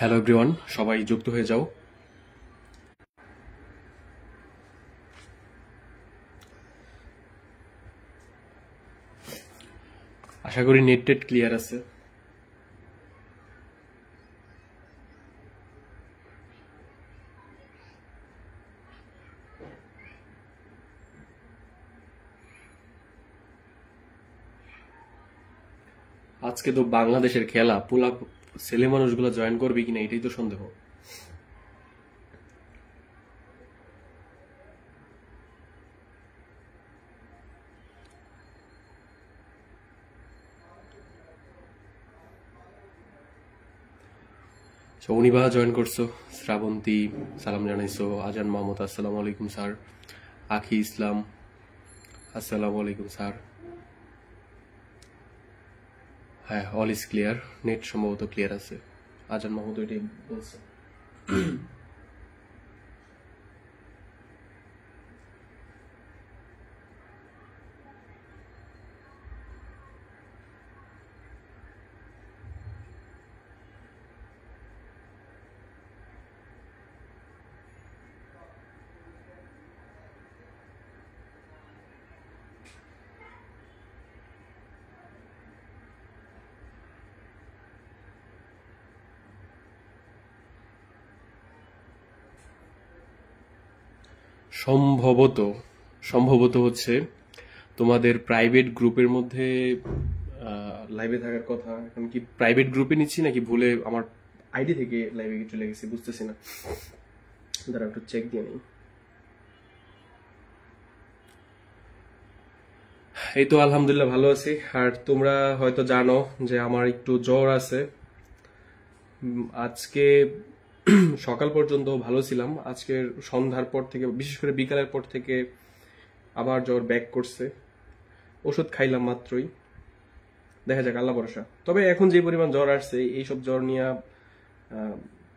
Hello everyone, সবাই যুক্ত হয়ে যাও। আশা করি নেট টেট ক্লিয়ার আছে। আজকে তো বাংলাদেশের খেলা, পুলা ছেলে মানুষগুলো জয়েন করবে কিনা এটাই তো সন্দেহ। অনিবা জয়েন করছো, শ্রাবন্তী সালাম জানাইছো, আজান মাহমুদ আসসালামু আলাইকুম স্যার, আখি ইসলাম আসসালামু আলাইকুম স্যার। হ্যাঁ, অল ইজ ক্লিয়ার, নেট সম্ভবত ক্লিয়ার আছে। আজান মাহমুদ এটাই বলছে। সম্ভবত সম্ভবত হচ্ছে তোমাদের প্রাইভেট গ্রুপের মধ্যে লাইভে থাকার কথা। এখন কি প্রাইভেট গ্রুপে নিচ্ছি নাকি ভুলে আমার আইডি থেকে লাইভে চলে গেছি, বুঝতেছি না। দাঁড়া একটু চেক দিয়ে নেই। এই তো আলহামদুলিল্লাহ ভালো আছি। আর তোমরা হয়তো জানো যে আমার একটু জ্বর আছে। আজকে সকাল পর্যন্ত ভালো ছিলাম, আজকের সন্ধ্যার পর থেকে বিশেষ করে বিকালের পর থেকে আবার জ্বর ব্যাক করছে। ওষুধ খাইলাম মাত্রই, দেখা যাক আল্লাহ ভরসা। তবে এখন যে পরিমাণ জ্বর আসছে, এইসব জ্বর নিয়ে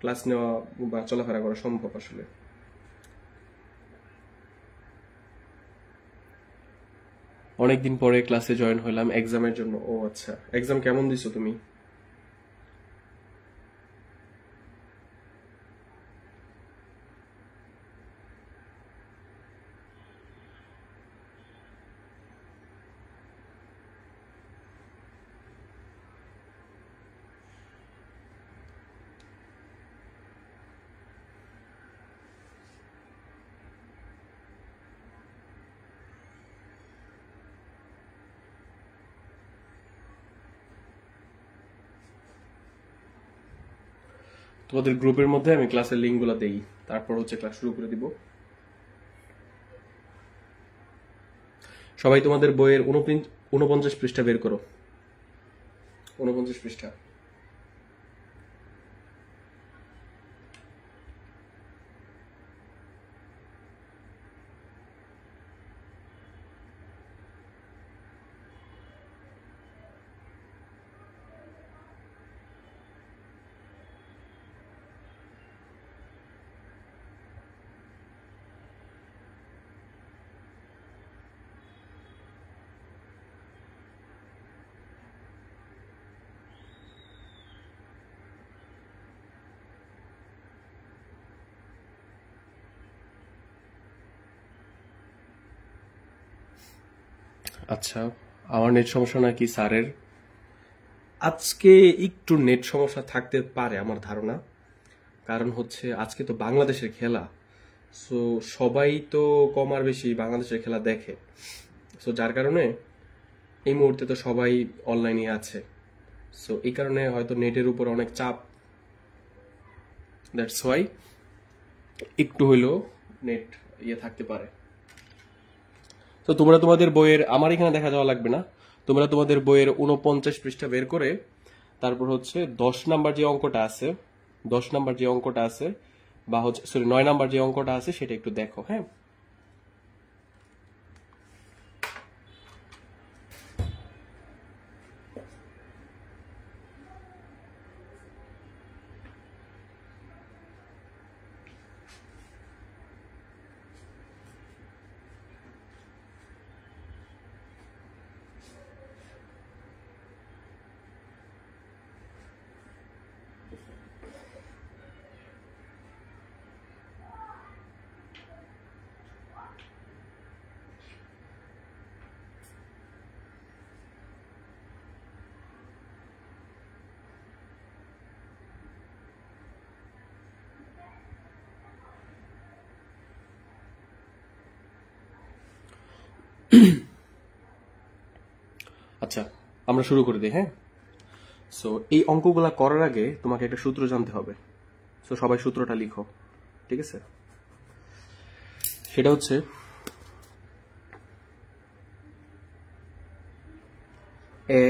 ক্লাস নেওয়া বা চলাফেরা করা সম্ভব আসলে। অনেকদিন পরে ক্লাসে জয়েন হলাম এক্সামের জন্য। ও আচ্ছা, এক্সাম কেমন দিছো তুমি? তোমাদের গ্রুপের মধ্যে আমি ক্লাসের লিঙ্কগুলো দেই, তারপর হচ্ছে ক্লাস শুরু করে দিব। সবাই তোমাদের বইয়ের 49 পৃষ্ঠা বের করো। 49 পৃষ্ঠা। আচ্ছা, আমার নেট সমস্যা নাকি স্যারের? আজকে একটু নেট সমস্যা থাকতে পারে আমার ধারণা। কারণ হচ্ছে আজকে তো বাংলাদেশের খেলা, সো সবাই তো কম আর বেশি বাংলাদেশের খেলা দেখে। সো যার কারণে এই মুহূর্তে তো সবাই অনলাইনে আছে। সো এই কারণে হয়তো নেটের উপর অনেক চাপ, দ্যাটস ওয়াই একটু হইলেও নেট থাকতে পারে। তো তোমরা তোমাদের বইয়ের, আমার এখানে দেখা যাওয়া লাগবে না, তোমরা তোমাদের বইয়ের 49 পৃষ্ঠা বের করে তারপর হচ্ছে 10 নাম্বার যে অঙ্কটা আছে, 10 নাম্বার যে অঙ্কটা আছে বা হচ্ছে সরি 9 নাম্বার যে অঙ্কটা আছে সেটা একটু দেখো। হ্যাঁ, আচ্ছা, আমরা শুরু করে দিই। হ্যাঁ, সো এই অঙ্কগুলা করার আগে তোমাকে একটা সূত্র জানতে হবে। সো সবাই সূত্রটা লিখো, ঠিক আছে? সেটা হচ্ছে A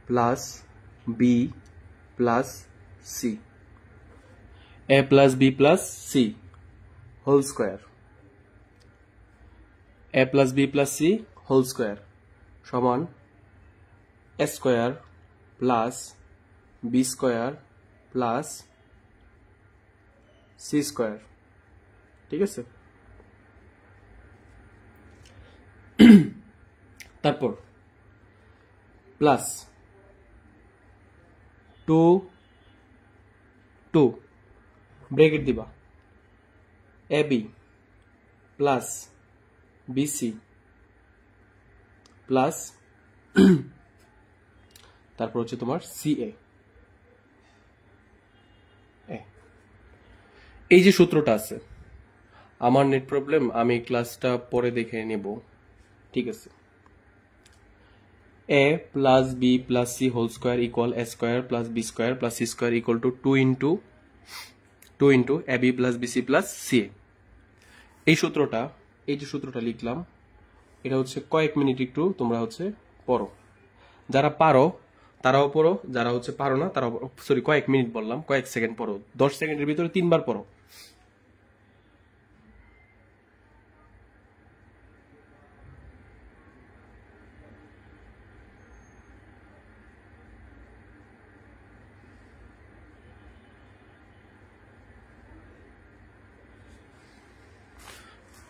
plus B plus C, A plus B plus C whole square, A plus B plus C whole square সমান A square plus B square plus C square, ঠিক আছে? তারপর প্লাস 2 2 ব্রেকেট দিবা, A B plus BC plus তারপর হচ্ছে তোমার CA. এই যে সূত্রটা আছে, আমার নেট প্রবলেম, আমি ক্লাসটা পরে দেখে নেব, ঠিক আছে? A plus B plus C whole square equal A square plus B square plus C square equal to 2 into A B plus BC plus C. এই যে সূত্রটা লিখলাম, এটা হচ্ছে কয়েক মিনিট একটু তোমরা হচ্ছে পড়ো, যারা পারো তারাও পড়ো, যারা হচ্ছে পারো না তারাও, সরি কয়েক মিনিট বললাম, কয়েক সেকেন্ড পড়ো, 10 সেকেন্ডের ভিতরে 3 বার পড়ো।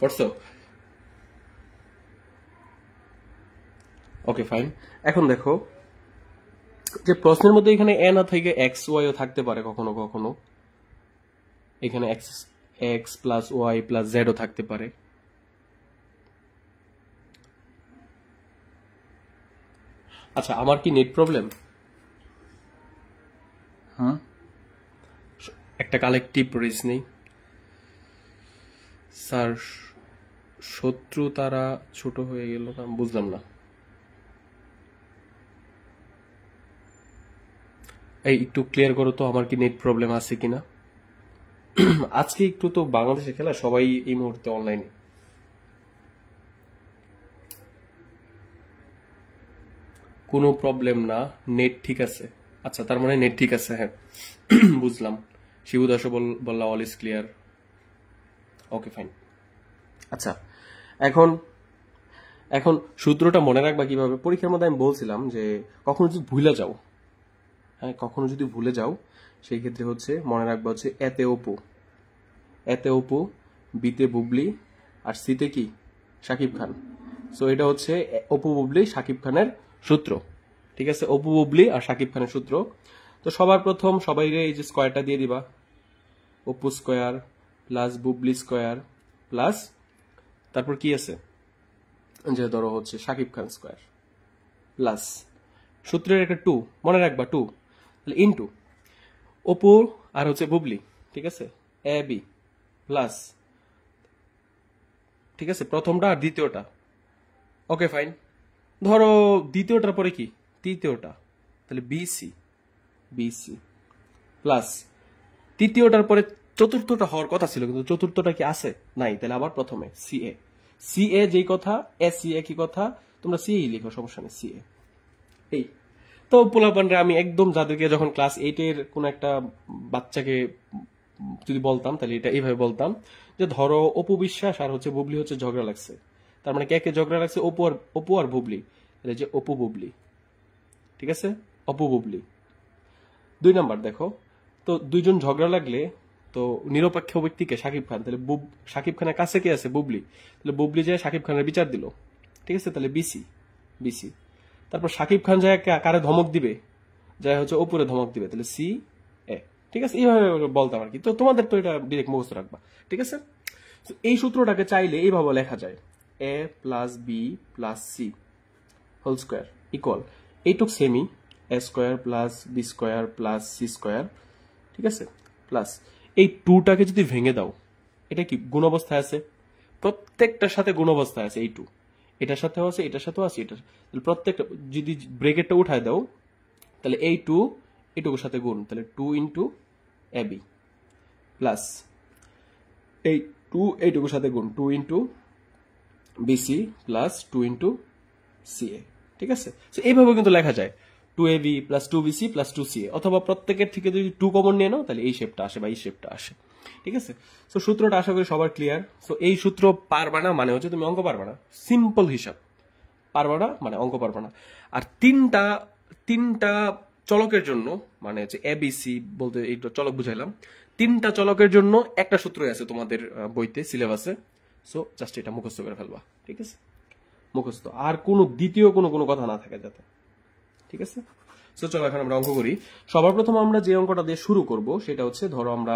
পড়ছো? ওকে, ফাইন। এখন দেখো যে প্রশ্নের মধ্যে এখানে এ না থেকে এক্স ওয়াইও থাকতে পারে কখনো কখনো, এখানে X X plus Y plus জেডও থাকতে পারে। আচ্ছা, আমার কি নেট প্রবলেম? একটা কালেকটিভ রিজনিং। স্যার, শত্রু তারা ছোট হয়ে গেল না, বুঝলাম না। এই একটু ক্লিয়ার করো তো, আমার কি নেট প্রবলেম আছে কিনা। আজকে একটু তো বাংলাদেশে খেলা, সবাই এই মুহূর্তে অনলাইনে। কোনো প্রবলেম না, নেট ঠিক আছে। আচ্ছা, তার মানে নেট ঠিক আছে, হ্যাঁ বুঝলাম। শিবু দাসও বললা all is clear. Okay, fine. আচ্ছা, এখন এখন সূত্রটা মনে রাখবা কিভাবে? পরীক্ষার মধ্যে আমি বলছিলাম যে কখনো যদি ভুলে যাও, হ্যাঁ কখনো যদি ভুলে যাও, সেই ক্ষেত্রে হচ্ছে মনে রাখবা হচ্ছে এতে অপু, বিতে বুবলি, আর সিতে কি শাকিব খান। সো এটা হচ্ছে অপু বুবলি শাকিব খানের সূত্র, ঠিক আছে? অপু বুবলি আর শাকিব খানের সূত্র। তো সবার প্রথম সবাই এই যে স্কোয়ারটা দিয়ে দিবা, Apu square plus Bubly square plus তারপর কি আছে, যে ধরো হচ্ছে শাকিব খান স্কোয়ার প্লাস সূত্রের একটা 2 মনে রাখবা, 2 তাহলে ইনটু অপু আর হচ্ছে বুবলি, ঠিক আছে? এ বি প্লাস, ঠিক আছে, প্রথমটা আর দ্বিতীয়টা। ওকে, ফাইন। ধরো দ্বিতীয়টার পরে কি তৃতীয়টা, তাহলে বিসি প্লাস তৃতীয়টার পরে চতুর্থটা হওয়ার কথা ছিল, কিন্তু চতুর্থটা কি আছে? নাই। তাহলে আবার প্রথমে সিএ যেই কথা, এ সি এ কি কথা, তোমরা সিএ লিখো, সমস্যা নেই, সিএ। এই তো পোলাপানরে আমি একদম, যাদেরকে যখন ক্লাস 8-এর কোন একটা বাচ্চাকে যদি বলতাম, তাহলে এটা এইভাবে বলতাম যে ধরো অপু বিশ্বাস আর হচ্ছে বুবলি হচ্ছে ঝগড়া লাগছে, তার মানে কে কে ঝগড়া লাগছে? অপু আর বুবলি, তাহলে যে অপু বুবলি, ঠিক আছে? অপু বুবলি। 2 নাম্বার দেখো, তো দুইজন ঝগড়া লাগলে তো নিরপেক্ষ ব্যক্তিকে শাকিব খান, তাহলে শাকিব খানের কাছে কে আছে? বুবলি, তাহলে বুবলি যায় শাকিব খানের বিচার দিল, ঠিক আছে? তাহলে বিসি। তারপর শাকিব খান যায় কারে ধমক দিবে? যায় হচ্ছে অপুরে ধমক দিবে, তাহলে সি এ, ঠিক আছে? এইভাবে বলতাম আর কি। তো তোমাদের তো এটা ডিরেক্ট মুখস্থ রাখবা, ঠিক আছে? এই সূত্রটাকে চাইলে এইভাবে লেখা যায়, A plus B plus C whole square equal, এইটুক সেমি, A square plus B square plus C square, ঠিক আছে? প্লাস এই 2টাকে যদি ভেঙে দাও, এটা কি গুণ অবস্থায় আছে? প্রত্যেকটার সাথে গুণ অবস্থায় আছে এই 2। এটার সাথেও আছে, এটার সাথেও আছে, এটার, তাহলে প্রত্যেকটা যদি ব্রেকেটটা উঠায় দাও তাহলে এই 2 এটুকুর সাথে গুণ, তাহলে 2 ইন্টু এবি প্লাস এই 2 এইটুকুর সাথে গুণ 2 into BC plus 2 into CA. ঠিক আছে, তো এইভাবে কিন্তু লেখা যায় 2ab plus 2bc plus 2ca, অথবা প্রত্যেকের থেকে যদি 2 কমন নিয়ে নাও তাহলে এই শেপটা আসে বা এই শেপটা আসে। ঠিক আছে, সো সূত্রটা আশা করি সবার ক্লিয়ার। সো এই সূত্র পারবা না মানে হচ্ছে তুমি অঙ্ক পারবা না, সিম্পল হিসাব। পারবা না মানে অঙ্ক পারবা না। আর তিনটা চলকের জন্য মানে হচ্ছে এবিসি বলতে এই চলক বুঝাইলাম, 3টা চলকের জন্য একটা সূত্রই আছে তোমাদের বইতে সিলেবাসে। সো জাস্ট এটা মুখস্থ করে ফেলবা। ঠিক আছে, মুখস্থ, আর কোনো দ্বিতীয় কোনো কথা না থাকে যাতে। ঠিক আছে, সো চলো এখন আমরা অঙ্ক করি। সবার প্রথম আমরা যে অঙ্কটা দিয়ে শুরু করব সেটা হচ্ছে, ধরো আমরা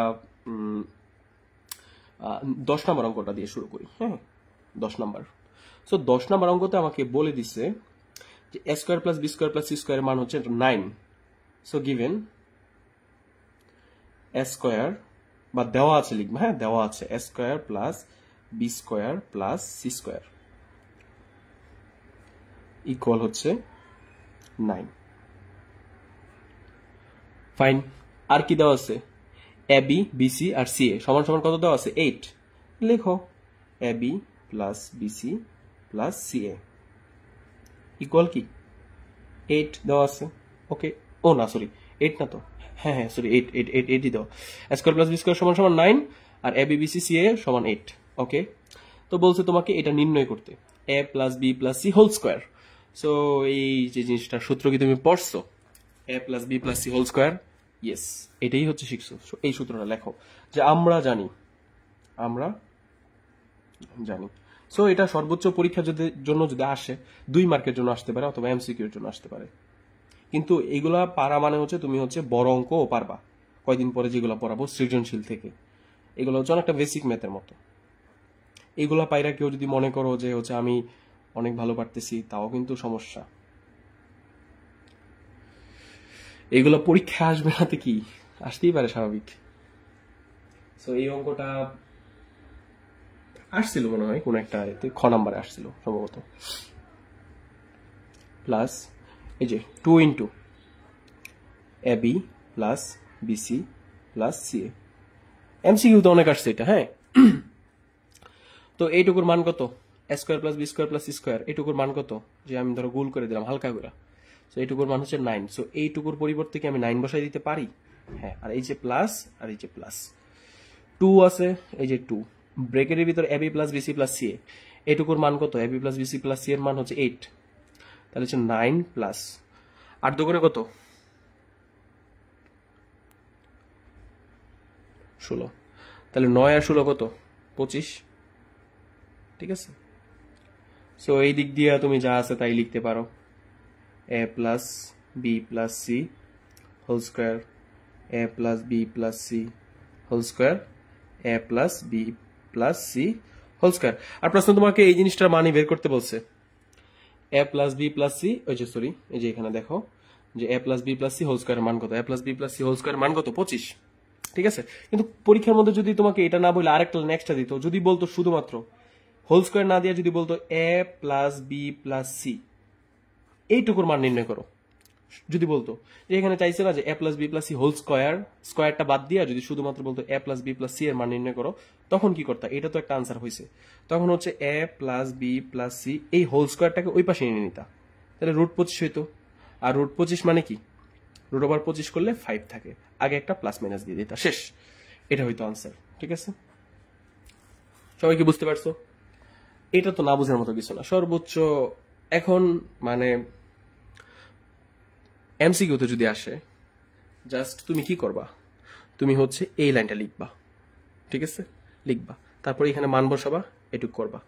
10 নম্বর অঙ্কটা দিয়ে শুরু করি। হ্যাঁ, 10 নম্বর। সো 10 নম্বর অঙ্কতে আমাকে বলে দিছে যে A square plus B square plus C স্কোয়ারের মান হচ্ছে 9। সো গিভেন এ স্কোয়ার, বা দেওয়া আছে লিখবে, হ্যাঁ দেওয়া আছে A square plus B square plus C square equal হচ্ছে 9। ফাইন, আর কি দেওয়া আছে? এবি বিসি আর সিএ সমান সমান কত দেওয়া আছে? 8। লেখো AB plus BC plus CA equal কি 8 দেওয়া আছে। ওকে, ও না সরি 8 না তো, হ্যাঁ হ্যাঁ সরি 8ই দাও। স্কোয়ার প্লাস বি স্কোয়ার সমান সমান 9 আর এবি বিসি সিএ সমান 8। ওকে, তো বলছে তোমাকে এটা নির্ণয় করতে, A plus B plus C whole square. So এই যে জিনিসটা সূত্র কি তুমি পড়ছো? A plus B plus C whole square, yes এটাই হচ্ছে শিখছো। এই সূত্রটা লেখো যে আমরা জানি। সো এটা সর্বোচ্চ পরীক্ষার জন্য যদি আসে 2 মার্কের জন্য আসতে পারে অথবা এমসিকিউর জন্য আসতে পারে। কিন্তু এইগুলা পারা মানে হচ্ছে তুমি হচ্ছে বড় অঙ্কও পারবা কয়দিন পরে যেগুলো পড়াবো সৃজনশীল থেকে। এগুলো হচ্ছে অনেকটা বেসিক ম্যাথের মতো। এগুলা পাইরা কেউ যদি মনে করো যে হচ্ছে আমি অনেক ভালো পারতেছি, তাও কিন্তু সমস্যা। এগুলো পরীক্ষা আসবে না তো কি, আসতেই পারে স্বাভাবিক। সো এই অঙ্কটা আসছিল মনে হয় কোন একটা খ নাম্বারে আসছিল সম্ভবত। প্লাস এই যে 2 into AB plus BC plus CA, MCQ তো অনেক আসছে এটা। হ্যাঁ, তো এইটুকুর মান কত? A square plus B square plus C square, এইটুকুর মান কত? যে আমি ধরো গুল করে দিলাম হালকা করে। সো এইটুকুর মান হচ্ছে 9। সো এইটুকুর পরিবর্তে কি আমি 9 বসাই দিতে পারি? হ্যাঁ, আর এই যে প্লাস আর এই যে প্লাস 2 আছে, এই যে 2 ব্রেকেটের ভিতর AB plus BC plus C, এইটুকুর মান কত? AB plus BC plus C এর মান হচ্ছে 8। তাহলে হচ্ছে 9 প্লাস 8 দুগুণে কত? 16। তাহলে 9 আর 16 কত? 25। ঠিক আছে, সো এই দিক দিয়ে তুমি যা আছে তাই লিখতে পারো, A plus B plus C whole square, A plus B plus C whole square, A plus B plus C whole square. আর প্রশ্ন তোমাকে এই জিনিসটার মানই বের করতে বলছে, A plus B plus C, ওই যে সরি এই যে এখানে দেখো যে A plus B plus C whole স্কোয়ারের মান কত? A plus B plus C whole স্কোয়ারের মান কত? 25। ঠিক আছে, কিন্তু পরীক্ষার মধ্যে যদি তোমাকে এটা না বলে আরেকটা নেক্সটটা দিত, যদি বলতো শুধুমাত্র হোল স্কোয়ার না দিয়ে যদি বলতো A plus B plus C এইটুকুর মান নির্ণয় করো, যদি বলতো এখানে চাইছে না যে A plus B plus C whole square, স্কোয়ারটা বাদ দিয়া যদি শুধুমাত্র বলতো A plus B plus C এর মান নির্ণয় করো, তখন কি করতা? এটা তো একটা আনসার হয়েছে। তখন হচ্ছে A plus B plus C এই হোল স্কোয়ারটাকে ওই পাশে নিয়ে নিতা, তাহলে রুট 25 হইতো। আর রুট 25 মানে কি? রুট ওভার 25 করলে 5 থাকে, আগে একটা প্লাস মাইনাস দিয়ে দিতা, শেষ। এটা হইতো আনসার। ঠিক আছে, সবাই কি বুঝতে পারছো? এটা তো না বোঝার মতো কিছু না। সর্বোচ্চ এখন মানে এমসিকিউতে যদি আসে, জাস্ট তুমি কি করবা? তুমি হচ্ছে এই লাইনটা লিখবা। ঠিক আছে, লিখবা, তারপর এখানে মান বসাবা, এটুক করবা।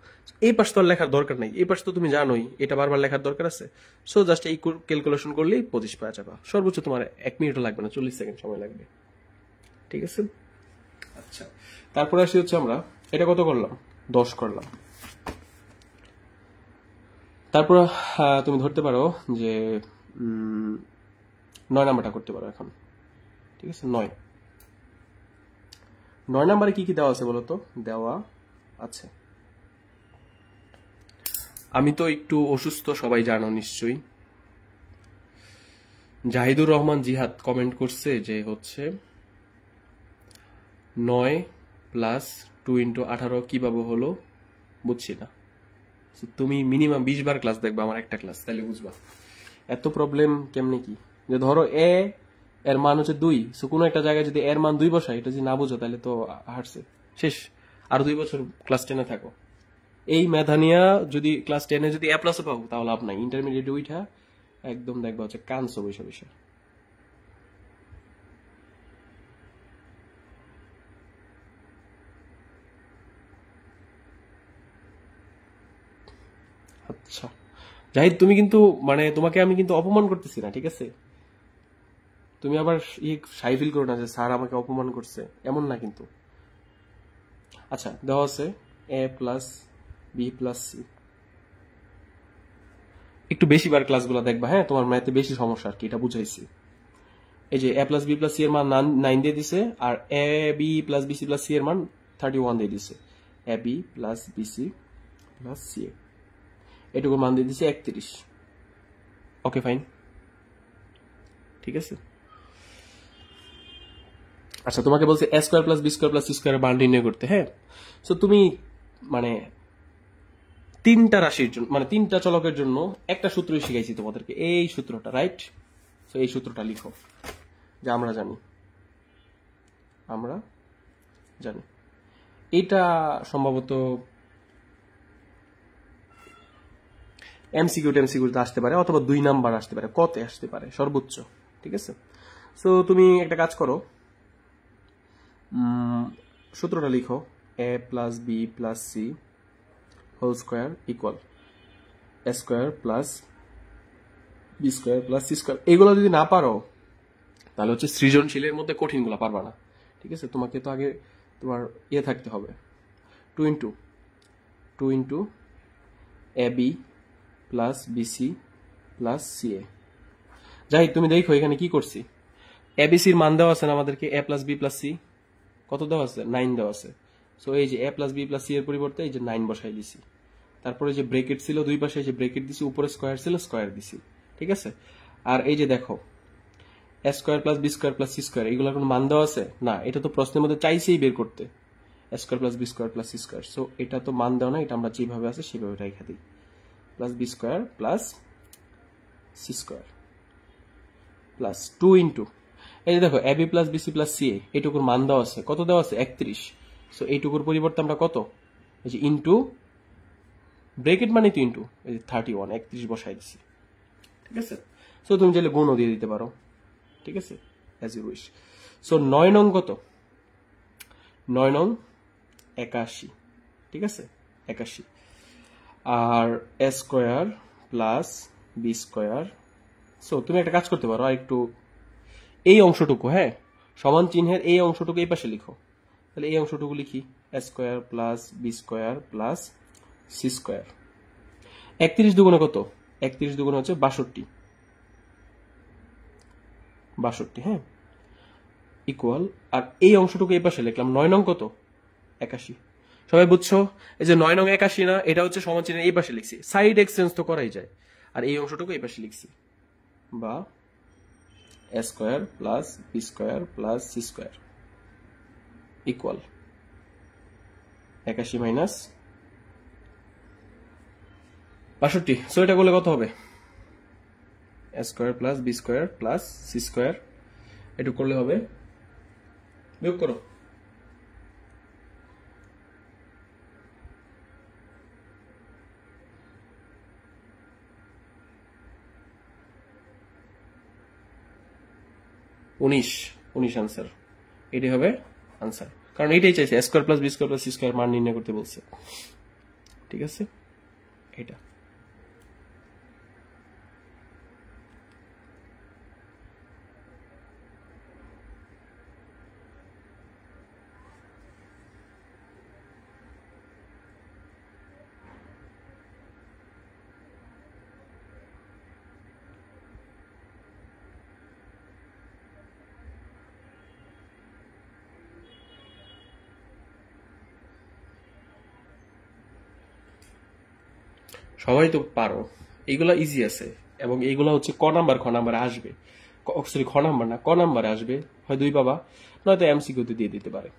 এই পাশ তো আর লেখার দরকার নেই, এই পাশ তো তুমি জানোই, এটা বারবার লেখার দরকার আছে। সো জাস্ট এই ক্যালকুলেশন করলেই 25 পাওয়া যাবে। সর্বোচ্চ তোমার 1 মিনিটও লাগবে না, 40 সেকেন্ড সময় লাগবে। ঠিক আছে, আচ্ছা তারপরে আসি হচ্ছে আমরা এটা কত করলাম? 10 করলাম। তারপর তুমি ধরতে পারো যে 9 নাম্বারটা করতে পারো এখন। ঠিক আছে, 9 নাম্বারে কি কি দেওয়া আছে বলতো? দেওয়া আছে আমি তো একটু অসুস্থ, সবাই জানো নিশ্চয়ই। জাহিদুর রহমান জিহাদ কমেন্ট করছে যে হচ্ছে 9 + 2 × 18 কিভাবে হলো বুঝছি না। So, তুমি মিনিমাম 20 বার ক্লাস দেখবা আমার একটা ক্লাস, তাহলে বুঝবা এত প্রবলেম কেমনে কি। যে ধরো এর মান হচ্ছে 2, সো কোনো একটা জায়গায় যদি এর মান 2 বসাই, এটা যদি না বুঝো তাহলে তো হারছে, শেষ। আর 2 বছর ক্লাস 10-এ থাকো। এই মেধানিয়া যদি ক্লাস 10-এ যদি A+ পাবো তাহলে লাভ নাই, ইন্টারমিডিয়েট উইঠা একদম দেখবা হচ্ছে কানসো বৈশা বৈশা। আচ্ছা জাহিদ, তুমি কিন্তু মানে তোমাকে আমি কিন্তু অপমান করতেছি না, ঠিক আছে? তুমি আবার সাই ফিল করো না যে স্যার আমাকে অপমান করছে, এমন না কিন্তু। আচ্ছা, দেওয়া আছে A+B+C। একটু বেশি বার ক্লাসগুলো দেখবা, হ্যাঁ? তোমার ম্যাথে বেশি সমস্যা আর কি, এটা বুঝাইছি। এই যে A+B+C এর মান 9 দিয়ে দিছে, আর AB+BC+C এর মান 31 দিয়ে দিছে। AB+BC+CA এটুকুর মান দিয়ে দিছে 31। ওকে ফাইন, ঠিক আছে। আচ্ছা, তোমাকে বলছে A² + B² + C² এর মান নির্ণয় করতে, হ্যাঁ? সো তুমি মানে 3টা রাশির জন্য, মানে 3টা চলকের জন্য একটা সূত্রই শিখাইছি তোমাদেরকে, এই সূত্রটা, রাইট? সো এই সূত্রটা লিখো, যে আমরা জানি, আমরা জানি। এটা সম্ভবত এমসিকিউতে আসতে পারে, অথবা 2 নাম্বার আসতে পারে, কতে আসতে পারে সর্বোচ্চ, ঠিক আছে? সো তুমি একটা কাজ করো, সূত্রটা লিখো, A+B+C² equal A² + B² + C²। এগুলো যদি না পারো তাহলে হচ্ছে সৃজনশীলের মধ্যে কঠিনগুলো পারবা না, ঠিক আছে? তোমাকে তো আগে তোমার থাকতে হবে, 2 × AB + BC + CA। যাই, তুমি দেখো এখানে কি করছি। ABCর মান দেওয়া আছে না আমাদেরকে, A+B+C কত দেওয়া আছে? 9 দেওয়া আছে। সো এই যে A+B+C এর পরিবর্তে এই যে 9 বসাই দিছি। তারপরে যে ব্রেকেট ছিল দুই পাশে, যে ব্রেকেট দিছি, উপরে স্কয়ার ছিল, স্কয়ার দিছি, ঠিক আছে? আর এই যে দেখো A² + B² + C² এগুলোর কোনো মান দেওয়া আছে না, এটা তো প্রশ্নের মধ্যে চাইছেই বের করতে, A² + B² + C²। সো এটা তো মান দেওয়া না, এটা আমরা যেভাবে আছে সেভাবে রেখে দিই, +B² + C² প্লাস 2 × এই যে দেখো AB + BC + CA এইটুকুর মান দেওয়া আছে, কত দেওয়া আছে? 31। সো এইটুকুর পরিবর্তে আমরা কত, এই যে ইনটু ব্রেকেট মানে তো ইনটু, এই যে 31 31 বসাই দিছি, ঠিক আছে? সো তুমি চাইলে গুণও দিয়ে দিতে পারো, ঠিক আছে, অ্যাজ ইউ উইশ। সো 9 নং কত? 9 নং 81, ঠিক আছে, 81। আর A² + B²। সো তুমি একটা কাজ করতে পারো, আর একটু এই অংশটুকু, হ্যাঁ, সমান চিহ্নের এই অংশটুকু এই পাশে লিখো, তাহলে এই অংশটুকু লিখি A² + B² + C²। 31 দুগুণে কত? 31 দুগুণে হচ্ছে 62, 62, হ্যাঁ, ইকুয়াল। আর এই অংশটুকু এই পাশে লিখলাম, 9 নং কত? 81। সবাই বুঝছো? এই যে 9 নং 81 না, এটা হচ্ছে সমান চিহ্নের এই পাশে লিখছি, সাইড এক্সচেঞ্জ তো করাই যায়। আর এই অংশটুকু এই পাশে লিখছি, বা A² + B² + C² equal 81 - 62। So এটা করলে কত হবে? A² + B² + C² এটা করলে হবে, বিয়োগ করো, উনিশ আনসার। এটাই হবে আনসার, কারণ এটাই চাইছে, A² + B² + C² মান নির্ণয় করতে বলছে, ঠিক আছে? এটা সবাই তো পারো, এইগুলা ইজি আছে। এবং এইগুলা হচ্ছে ক নাম্বার খ নাম্বারে আসবে, সরি খ নাম্বার না ক নাম্বারে আসবে, হয় 2 পাবা, নয়তো এমসিকিউতে দিয়ে দিতে পারে।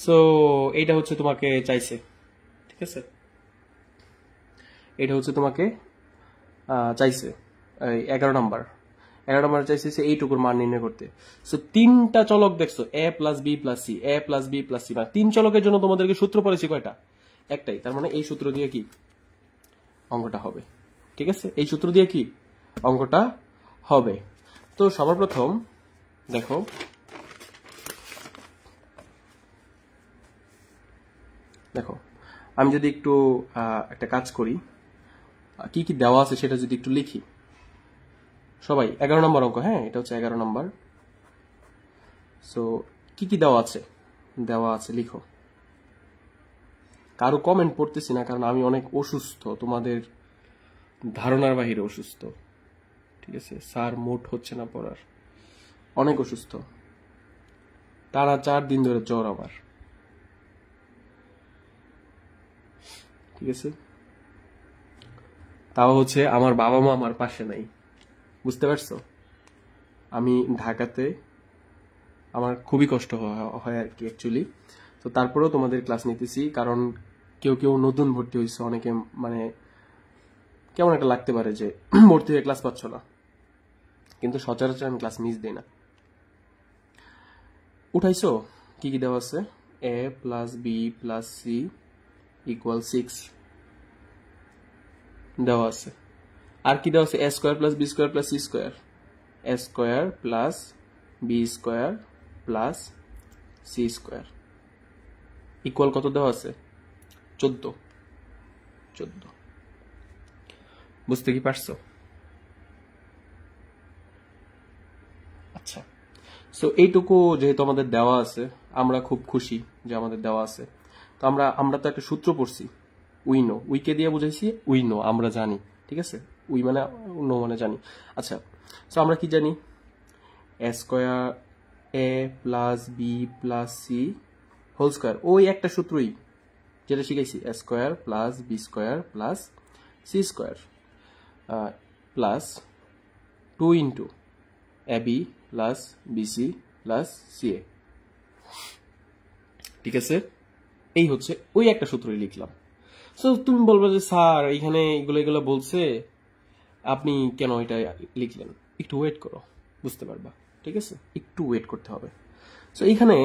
সো এইটা হচ্ছে তোমাকে চাইছে, ঠিক আছে, এটা হচ্ছে তোমাকে চাইছে 11 নাম্বার, 11 নাম্বার চাইছে এইটুকুর মান নির্ণয় করতে। সো 3টা চলক দেখছো, এ plus B plus C, A plus B plus C, মানে 3 চলকের জন্য তোমাদেরকে সূত্র পড়েছি কয়টা? একটাই। তার মানে এই সূত্র দিয়ে কি অঙ্কটা হবে, ঠিক আছে, এই সূত্র দিয়ে কি অঙ্কটা হবে। তো সবার প্রথম দেখো, দেখো আমি যদি একটু একটা কাজ করি, কি কি দেওয়া আছে সেটা যদি একটু লিখি সবাই। 11 নম্বর অঙ্ক, হ্যাঁ এটা হচ্ছে 11 নম্বর। সো কি কি দেওয়া আছে, দেওয়া আছে লিখো। কারো কমেন্ট পড়তেছি না, কারণ আমি অনেক অসুস্থ, তোমাদের ধারণার বাহিরে অসুস্থ, ঠিক আছে। স্যার মোট হচ্ছে না পড়ার, অনেক অসুস্থ, টানা 4 দিন ধরে জ্বর আমার, ঠিক আছে। তাও হচ্ছে আমার বাবা মা আমার পাশে নাই, বুঝতে পারছো। আমি ঢাকাতে, আমার খুবই কষ্ট হয় আর কি অ্যাকচুয়ালি। তো তারপরেও তোমাদের ক্লাস নিতেছি, কারণ কেউ কেউ নতুন ভর্তি হয়েছে, অনেকে মানে কেমন একটা লাগতে পারে যে ভর্তি হয়ে ক্লাস পাচ্ছ না, কিন্তু সচরাচর আমি ক্লাস মিস দিই না। উঠাইছো কি কি দেওয়া আছে? A plus B plus C equal 6 দেওয়া আছে। আর কি দেওয়া আছে? A square plus B square plus C square, A square plus B square plus C square equal কত দেওয়া আছে? 14। বুঝতে কি পারছো? আচ্ছা, সো এইটুকু যেহেতু আমাদের দেওয়া আছে, আমরা খুব খুশি যে আমাদের দেওয়া আছে। তো আমরা তো একটা সূত্র পড়ছি, উইনো, উইকে দিয়ে বুঝাইছি উইনো, আমরা জানি, ঠিক আছে। উই মানে নো মানে জানি। আচ্ছা, সো আমরা কি জানি? A square A plus B plus C whole square, ওই একটা সূত্রই যেটা শিখাইছি, A square plus B square plus C square plus 2 into A B plus BC plus CA, ঠিক আছে। এই হচ্ছে ওই একটা সূত্রই লিখলাম। সো তুমি বলবে যে স্যার এইখানে এগুলো বলছে, আপনি কেন এটা লিখলেন? একটু ওয়েট করো, বুঝতে পারবা, ঠিক আছে, একটু ওয়েট করতে হবে। সো এইখানে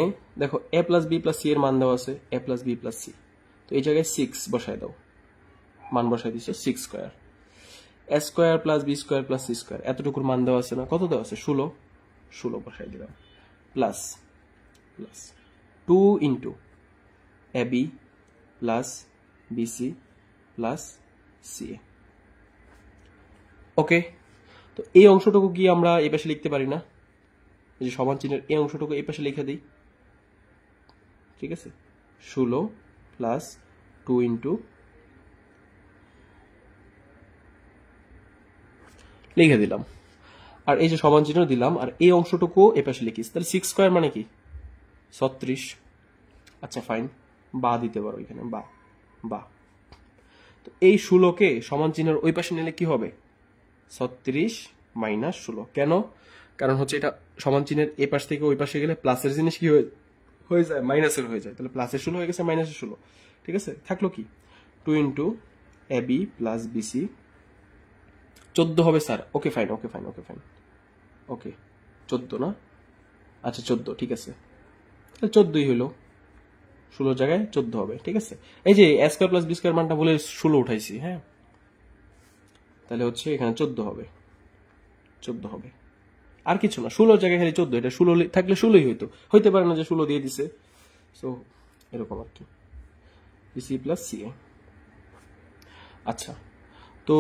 দেখো এ প্লাস বি প্লাস সি এর মান দেওয়া আছে, A plus B plus C, তো এই জায়গায় 6 বসায় দাও, মান বসায় দিচ্ছ 6 square, A square plus B square plus C square, এতটুকুর মান দেওয়া আছে না, কত দেওয়া আছে? 16 বসায় দিলাম, plus plus 2 into A B plus BC plus CA. Okay, তো এই অংশটুকু কি আমরা এই পাশে লিখতে পারি না? এই যে সমান চিহ্নের এই অংশটুকু এই পাশে লিখে দিই, ঠিক আছে। 16 প্লাস 2 ইন্টু, লিখে দিলাম, আর এই যে সমান চিহ্ন দিলাম, আর এই অংশটুকু এই পাশে লিখিস, তাহলে 6 স্কোয়ার মানে কি? 36। আচ্ছা ফাইন, বা দিতে পারো এখানে, বা। তো এই 16কে সমান চিহ্নের ওই পাশে নিলে কি হবে? 36 মাইনাস 16। কেন? কারণ হচ্ছে এটা সমান চিহ্নের এ পাশ থেকে ওই পাশে গেলে প্লাসের জিনিস কি হয়ে যায়? মাইনাসের হয়ে যায়। তাহলে প্লাসের 16 হয়ে গেছে মাইনাসের 16, ঠিক আছে। থাকলো কি? 2 into A B plus BC, 14 হবে স্যার। ওকে ফাইন, ওকে 14 না? আচ্ছা 14, ঠিক আছে, তাহলে 14ই হইলো, 16 জায়গায় 14 হবে, ঠিক আছে। এই যে A square plus B square মানটা বলে 16 উঠাইছি, হ্যাঁ, তাহলে হচ্ছে এখানে 14 হবে, আর কিছু না। 16 জায়গায় খালি 14, এটা 16 থাকলে 16ই হইতে পারে না যে 16 দিয়ে দিছে। সো এরকম আর কি, বিসি প্লাস সিএ। আচ্ছা, তো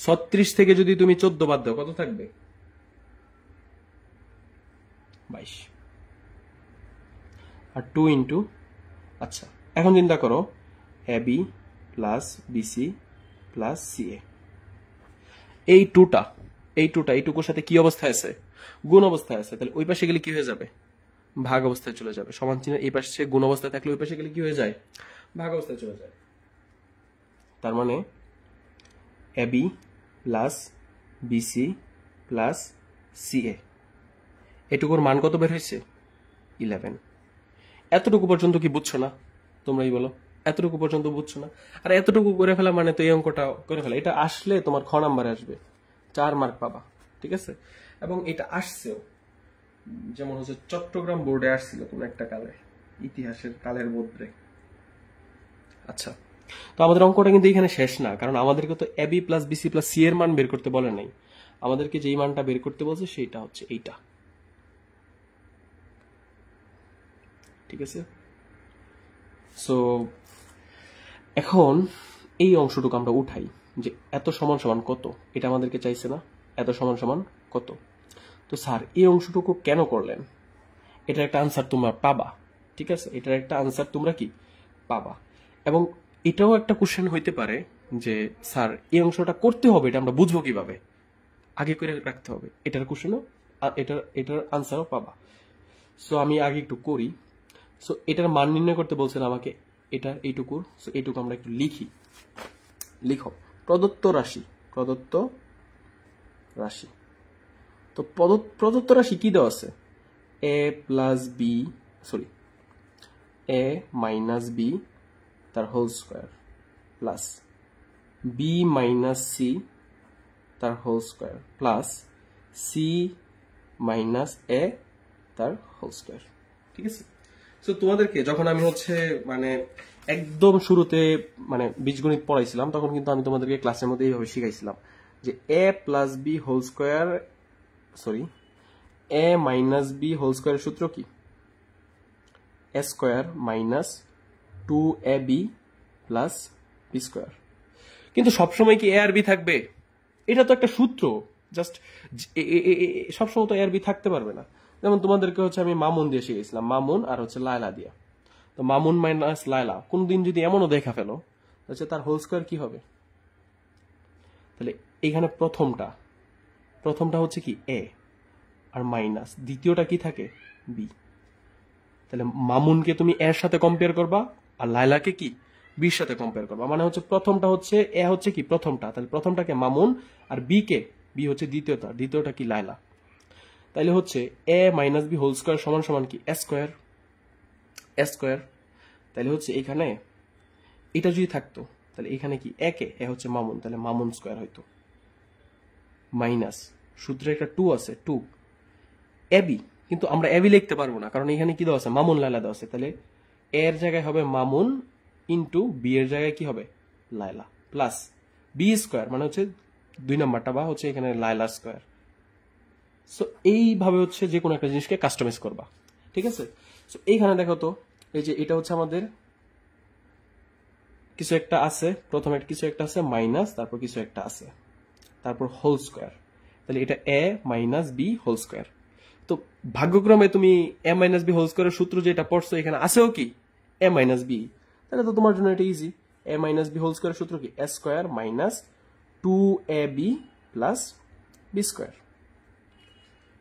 36 থেকে যদি তুমি 14 বাদ দাও, কত থাকবে? 22। আর 2 ইন্টু, আচ্ছা এখন চিন্তা করো, A B plus BC plus CA. এই এইটুকুর সাথে কি অবস্থায় আছে? গুণ অবস্থায় আছে। তাহলে ওই পাশে গেলে কি হয়ে যাবে? ভাগ অবস্থায় চলে যাবে। সমান চিহ্নের এই পাশে গুণ অবস্থায় থাকলে ওই পাশে গেলে কি হয়ে যায়? ভাগ অবস্থায় চলে যায়। তার মানে AB plus BC plus CA, এটুকুর মান কত বের হয়েছে? 11। এতটুকু পর্যন্ত কি বুঝছো না? তোমরাই বলো, এতটুকু পর্যন্ত বুঝছো না? আর এতটুকু করে ফেলা মানে তো এই অঙ্কটা করে ফেলা। এটা আসলে তোমার খ নাম্বারে আসবে, 4 মার্ক পাবা, ঠিক আছে? এবং এটা আসছেও, যেমন হচ্ছে চট্টগ্রাম বোর্ডে আসছিল কোন একটা কালে, ইতিহাসের কালের মধ্যে। আচ্ছা, তো আমাদের অঙ্কটা কিন্তু এখানে শেষ না, কারণ আমাদেরকে তো AB plus BC plus C এর মান বের করতে বলে নাই। আমাদেরকে যেই মানটা বের করতে বলছে সেইটা হচ্ছে এইটা, ঠিক আছে? সো এখন এই অংশটুকু আমরা উঠাই যে এত সমান সমান কত, এটা আমাদেরকে চাইছে না, এত সমান সমান কত। তো স্যার এই অংশটুকু কেন করলেন? এটার একটা আনসার তোমরা পাবা, ঠিক আছে? এটার একটা আনসার তোমরা কি পাবা। এবং এটাও একটা কোশ্চেন হইতে পারে যে স্যার এই অংশটা করতে হবে, এটা আমরা বুঝবো কিভাবে? আগে করে রাখতে হবে। এটার কোশ্চেনও, এটার আনসারও পাবা। সো আমি আগে একটু করি। সো এটার মান নির্ণয় করতে বলছেন আমাকে, এটা এইটুকুর। সো এইটুকু আমরা একটু লিখি। লিখো প্রদত্ত রাশি, প্রদত্ত রাশি। তো প্রদত্ত রাশি কি দেওয়া আছে? A plus B, sorry, A minus B তার whole square plus B minus C তার whole square plus C minus A তার হোল স্কোয়ার, ঠিক আছে? সো তোমাদেরকে যখন আমি হচ্ছে মানে একদম শুরুতে মানে বীজগণিত পড়াইছিলাম, তখন কিন্তু আমি তোমাদেরকে ক্লাসের মধ্যে এইভাবে শিখাইছিলাম যে A plus B whole square, sorry, A minus B whole স্কোয়ারের সূত্র কি? A square minus 2ab plus B square. কিন্তু সবসময় কি এ আর বি থাকবে? এটা তো একটা সূত্র, জাস্ট সবসময় তো এ আর বি থাকতে পারবে না। যেমন তোমাদেরকে হচ্ছে আমি মামুন দিয়ে শিখেছিলাম, মামুন আর হচ্ছে লায়লা দিয়া। তো মামুন মাইনাস লায়লা কোনদিন যদি এমনও দেখা ফেলো, হচ্ছে তার হোল স্কোয়ার কি হবে? তাহলে এখানে প্রথমটা হচ্ছে কি এ আর মাইনাস, দ্বিতীয়টা কি থাকে? বি। তাহলে মামুনকে তুমি এর সাথে কম্পেয়ার করবা আর লায়লাকে কি বির সাথে কম্পেয়ার করবা। মানে হচ্ছে প্রথমটা হচ্ছে এ হচ্ছে কি প্রথমটা, তাহলে প্রথমটাকে মামুন আর বি হচ্ছে দ্বিতীয়টা কি লায়লা। তাইলে হচ্ছে এ মাইনাস বি হোল স্কোয়ার সমান সমান কি? A square. তাহলে হচ্ছে এখানে এটা যদি থাকতো, তাহলে এখানে কি এ হচ্ছে মামুন, তাহলে মামুন স্কোয়ার হইতো, মাইনাস সূত্রে একটা 2 আছে, 2 এবি। কিন্তু আমরা এবি লিখতে পারবো না, কারণ এখানে কি দেওয়া আছে? মামুন লায়লা দেওয়া আছে। তাহলে এর জায়গায় হবে মামুন ইন্টু বি এর জায়গায় কি হবে? লায়লা প্লাস বি স্কোয়ার, মানে হচ্ছে 2 নাম্বারটা বা হচ্ছে এখানে লায়লা স্কোয়ার। সো এইভাবে হচ্ছে যে কোনো একটা জিনিসকে কাস্টমাইজ করবা, ঠিক আছে? সো এইখানে দেখো তো, এই যে এটা হচ্ছে আমাদের কিছু একটা আছে, প্রথমে কিছু একটা আছে মাইনাস, তারপর কিছু একটা আছে, তারপর হোল স্কোয়ার। তাহলে এটা A minus B whole square. তো ভাগ্যক্রমে তুমি এ মাইনাস বি হোল স্কোয়ারের সূত্র যেটা পড়ছো এখানে আছেও কি? A minus B. তাহলে তো তোমার জন্য এটা easy. A minus B whole স্কোয়ারের সূত্র কি? A square minus 2ab plus B square.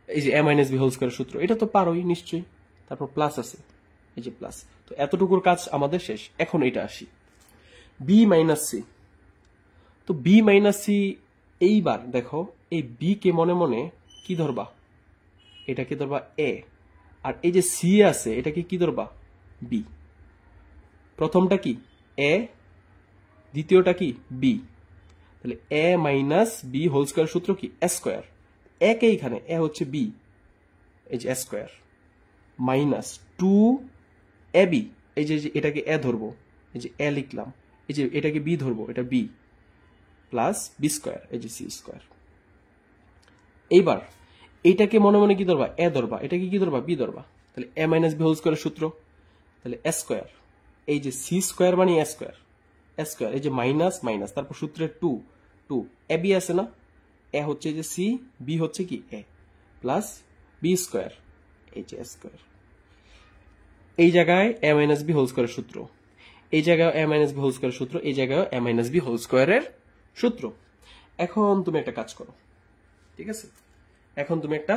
এই যে এ মাইনাস বি হোল স্কোয়ারের সূত্র, এটা তো পারোই নিশ্চয়ই। তারপর প্লাস আছে, এই যে প্লাস। তো এতটুকুর কাজ আমাদের শেষ। এখন এটা আসি বি মাইনাস সি। তো বি মাইনাস সি, এইবার দেখো এই বি কে মনে মনে কি ধরবা? এটাকে ধরবা এ, আর এই যে সি আছে এটাকে কি ধরবা? বি। প্রথমটা কি এ, দ্বিতীয়টা কি বি। তাহলে এ মাইনাস বি হোল স্কোয়ার সূত্র কি? A square. একে এখানে এ হচ্ছে বি, এই যে এ স্কোয়ার মাইনাস 2ab, এই যে এটাকে এ ধরবো, এই যে এ লিখলাম, এই যে এটাকে বি ধরবো, এটা বি প্লাস বি স্কোয়ার, এই যে সি স্কোয়ার। এইবার এইটাকে মনে মনে কি ধরবা? এ ধরবা, এটাকে কি ধরবা? বি ধরবা। তাহলে এ মাইনাস বি হোল স্কোয়ারের সূত্র, তাহলে এ স্কোয়ার, এই যে সি স্কোয়ার মানে এ স্কোয়ার, এই যে মাইনাস মাইনাস, তারপর সূত্রের 2 এ বি আছে না? এ হচ্ছে যে সি, বি হচ্ছে কি এ, প্লাস বি স্কোয়ার, এই যে স্কোয়ার। এই জায়গায় এ মাইনাস বি হোল স্কোয়ারের সূত্র, এই জায়গায় a minus B whole square সূত্র, এই জায়গায় a মাইনাস বি হোল স্কোয়ারের সূত্র। এখন তুমি একটা কাজ করো, ঠিক আছে, এখন তুমি একটা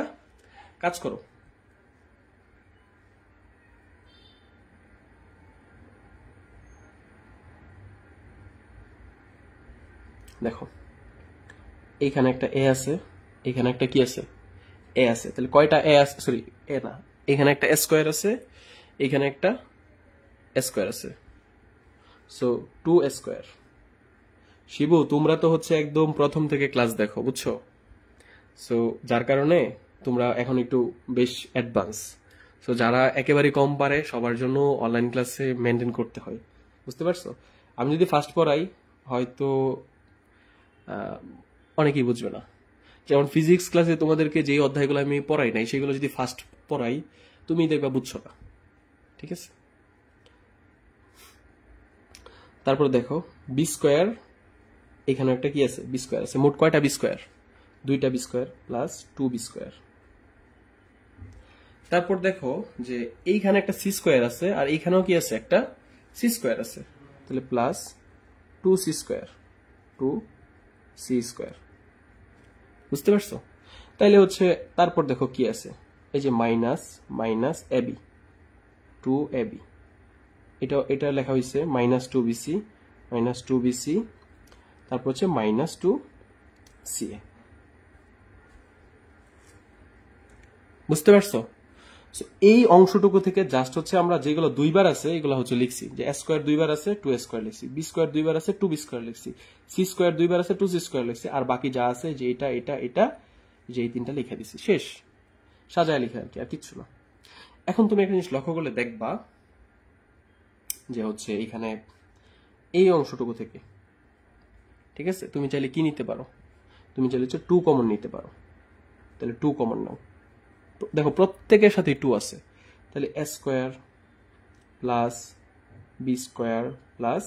কাজ করো। দেখো এইখানে একটা এ আছে, এখানে একটা কি আছে, এ আছে, তাহলে কয়টা এ আছে, সরি এ না, এখানে একটা এ স্কোয়ার আছে, এখানে একটা এ স্কোয়ার আছে, সো 2a স্কোয়ার। শিবু তোমরা তো হচ্ছে একদম প্রথম থেকে ক্লাস দেখো, বুঝছো, সো যার কারণে তোমরা এখন একটু বেশ অ্যাডভান্স। সো যারা একেবারে কম পারে সবার জন্য অনলাইন ক্লাসে মেনটেন করতে হয়, বুঝতে পারছো। আমি যদি ফার্স্ট পড়াই হয়তো অনেকেই বুঝবে না। যেমন ফিজিক্স ক্লাসে তোমাদেরকে যেই অধ্যায়গুলো আমি পড়াই নাই সেগুলো যদি ফার্স্ট পড়াই তুমি দেখবা বুঝছো না, ঠিক আছে। তারপর দেখো বি স্কোয়ার, এখানে একটা কি আছে, বি স্কোয়ার আছে, মোট কয়টা বি স্কোয়ার, 2টা B square plus 2b square. তারপর দেখো যে এইখানে একটা সি স্কোয়ার আছে আর এইখানেও কি আছে, একটা সি স্কোয়ার আছে, তাহলে plus 2c square, 2c square, বুঝতে পারছো। তাইলে হচ্ছে তারপর দেখো কি আছে, এই যে মাইনাস মাইনাস এবি, 2ab, এটা লেখা হয়েছে মাইনাস 2bc, মাইনাস 2bc, তারপর হচ্ছে মাইনাস 2ca, বুঝতে পারছো। এই অংশটুকু থেকে জাস্ট হচ্ছে আমরা যেগুলো দুইবার আছে এগুলো হচ্ছে লিখছি, যে এ স্কোয়ার দুইবার আছে 2a স্কোয়ার লিখছি, বি স্কোয়ার দুইবার আছে 2b স্কোয়ার লিখছি, সি স্কোয়ার দুইবার আছে 2c স্কোয়ার লিখছি, আর বাকি যা আছে যে এটা এটা এটা যে এই তিনটা লিখে দিছি, শেষ, সাজায় লিখে আর কি, আর কিচ্ছু না। এখন তুমি একটা জিনিস লক্ষ্য করলে দেখবা যে হচ্ছে এখানে এই অংশটুকু থেকে, ঠিক আছে, তুমি চাইলে কি নিতে পারো, তুমি চাইলে হচ্ছে 2 কমন নিতে পারো, তাহলে 2 কমন নাও। দেখো প্রত্যেকের সাথে 2 আছে, তাহলে A square plus B square plus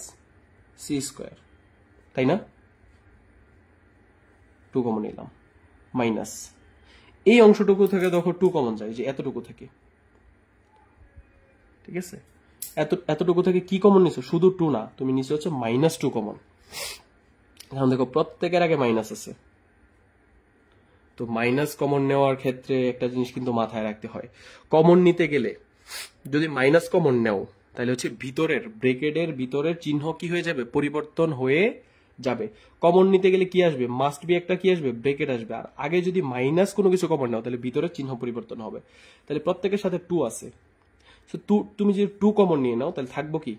C square, তাই না, 2 কমন নিলাম, মাইনাস এই অংশটুকু থেকে দেখো 2 কমন যায়, যে এতটুকু থেকে, ঠিক আছে, এতটুকু থেকে কি কমন নিছো, শুধু 2 না, তুমি নিছো হচ্ছে মাইনাস 2 কমন। এখন দেখো প্রত্যেকের আগে মাইনাস আছে, তো মাইনাস কমন নেওয়ার ক্ষেত্রে একটা জিনিস কিন্তু মাথায় রাখতে হয়, কমন নিতে গেলে যদি মাইনাস কমন নেও তাহলে হচ্ছে ভিতরের ব্রেকেটের ভিতরের চিহ্ন কি হয়ে যাবে, পরিবর্তন হয়ে যাবে। কমন নিতে গেলে কি আসবে, মাস্ট বি একটা কি আসবে, ব্রেকেট আসবে, আর আগে যদি মাইনাস কোনো কিছু কমন নাও তাহলে ভিতরের চিহ্ন পরিবর্তন হবে। তাহলে প্রত্যেকের সাথে 2 আছে, তুমি যদি 2 কমন নিয়ে নাও তাহলে থাকবো কি,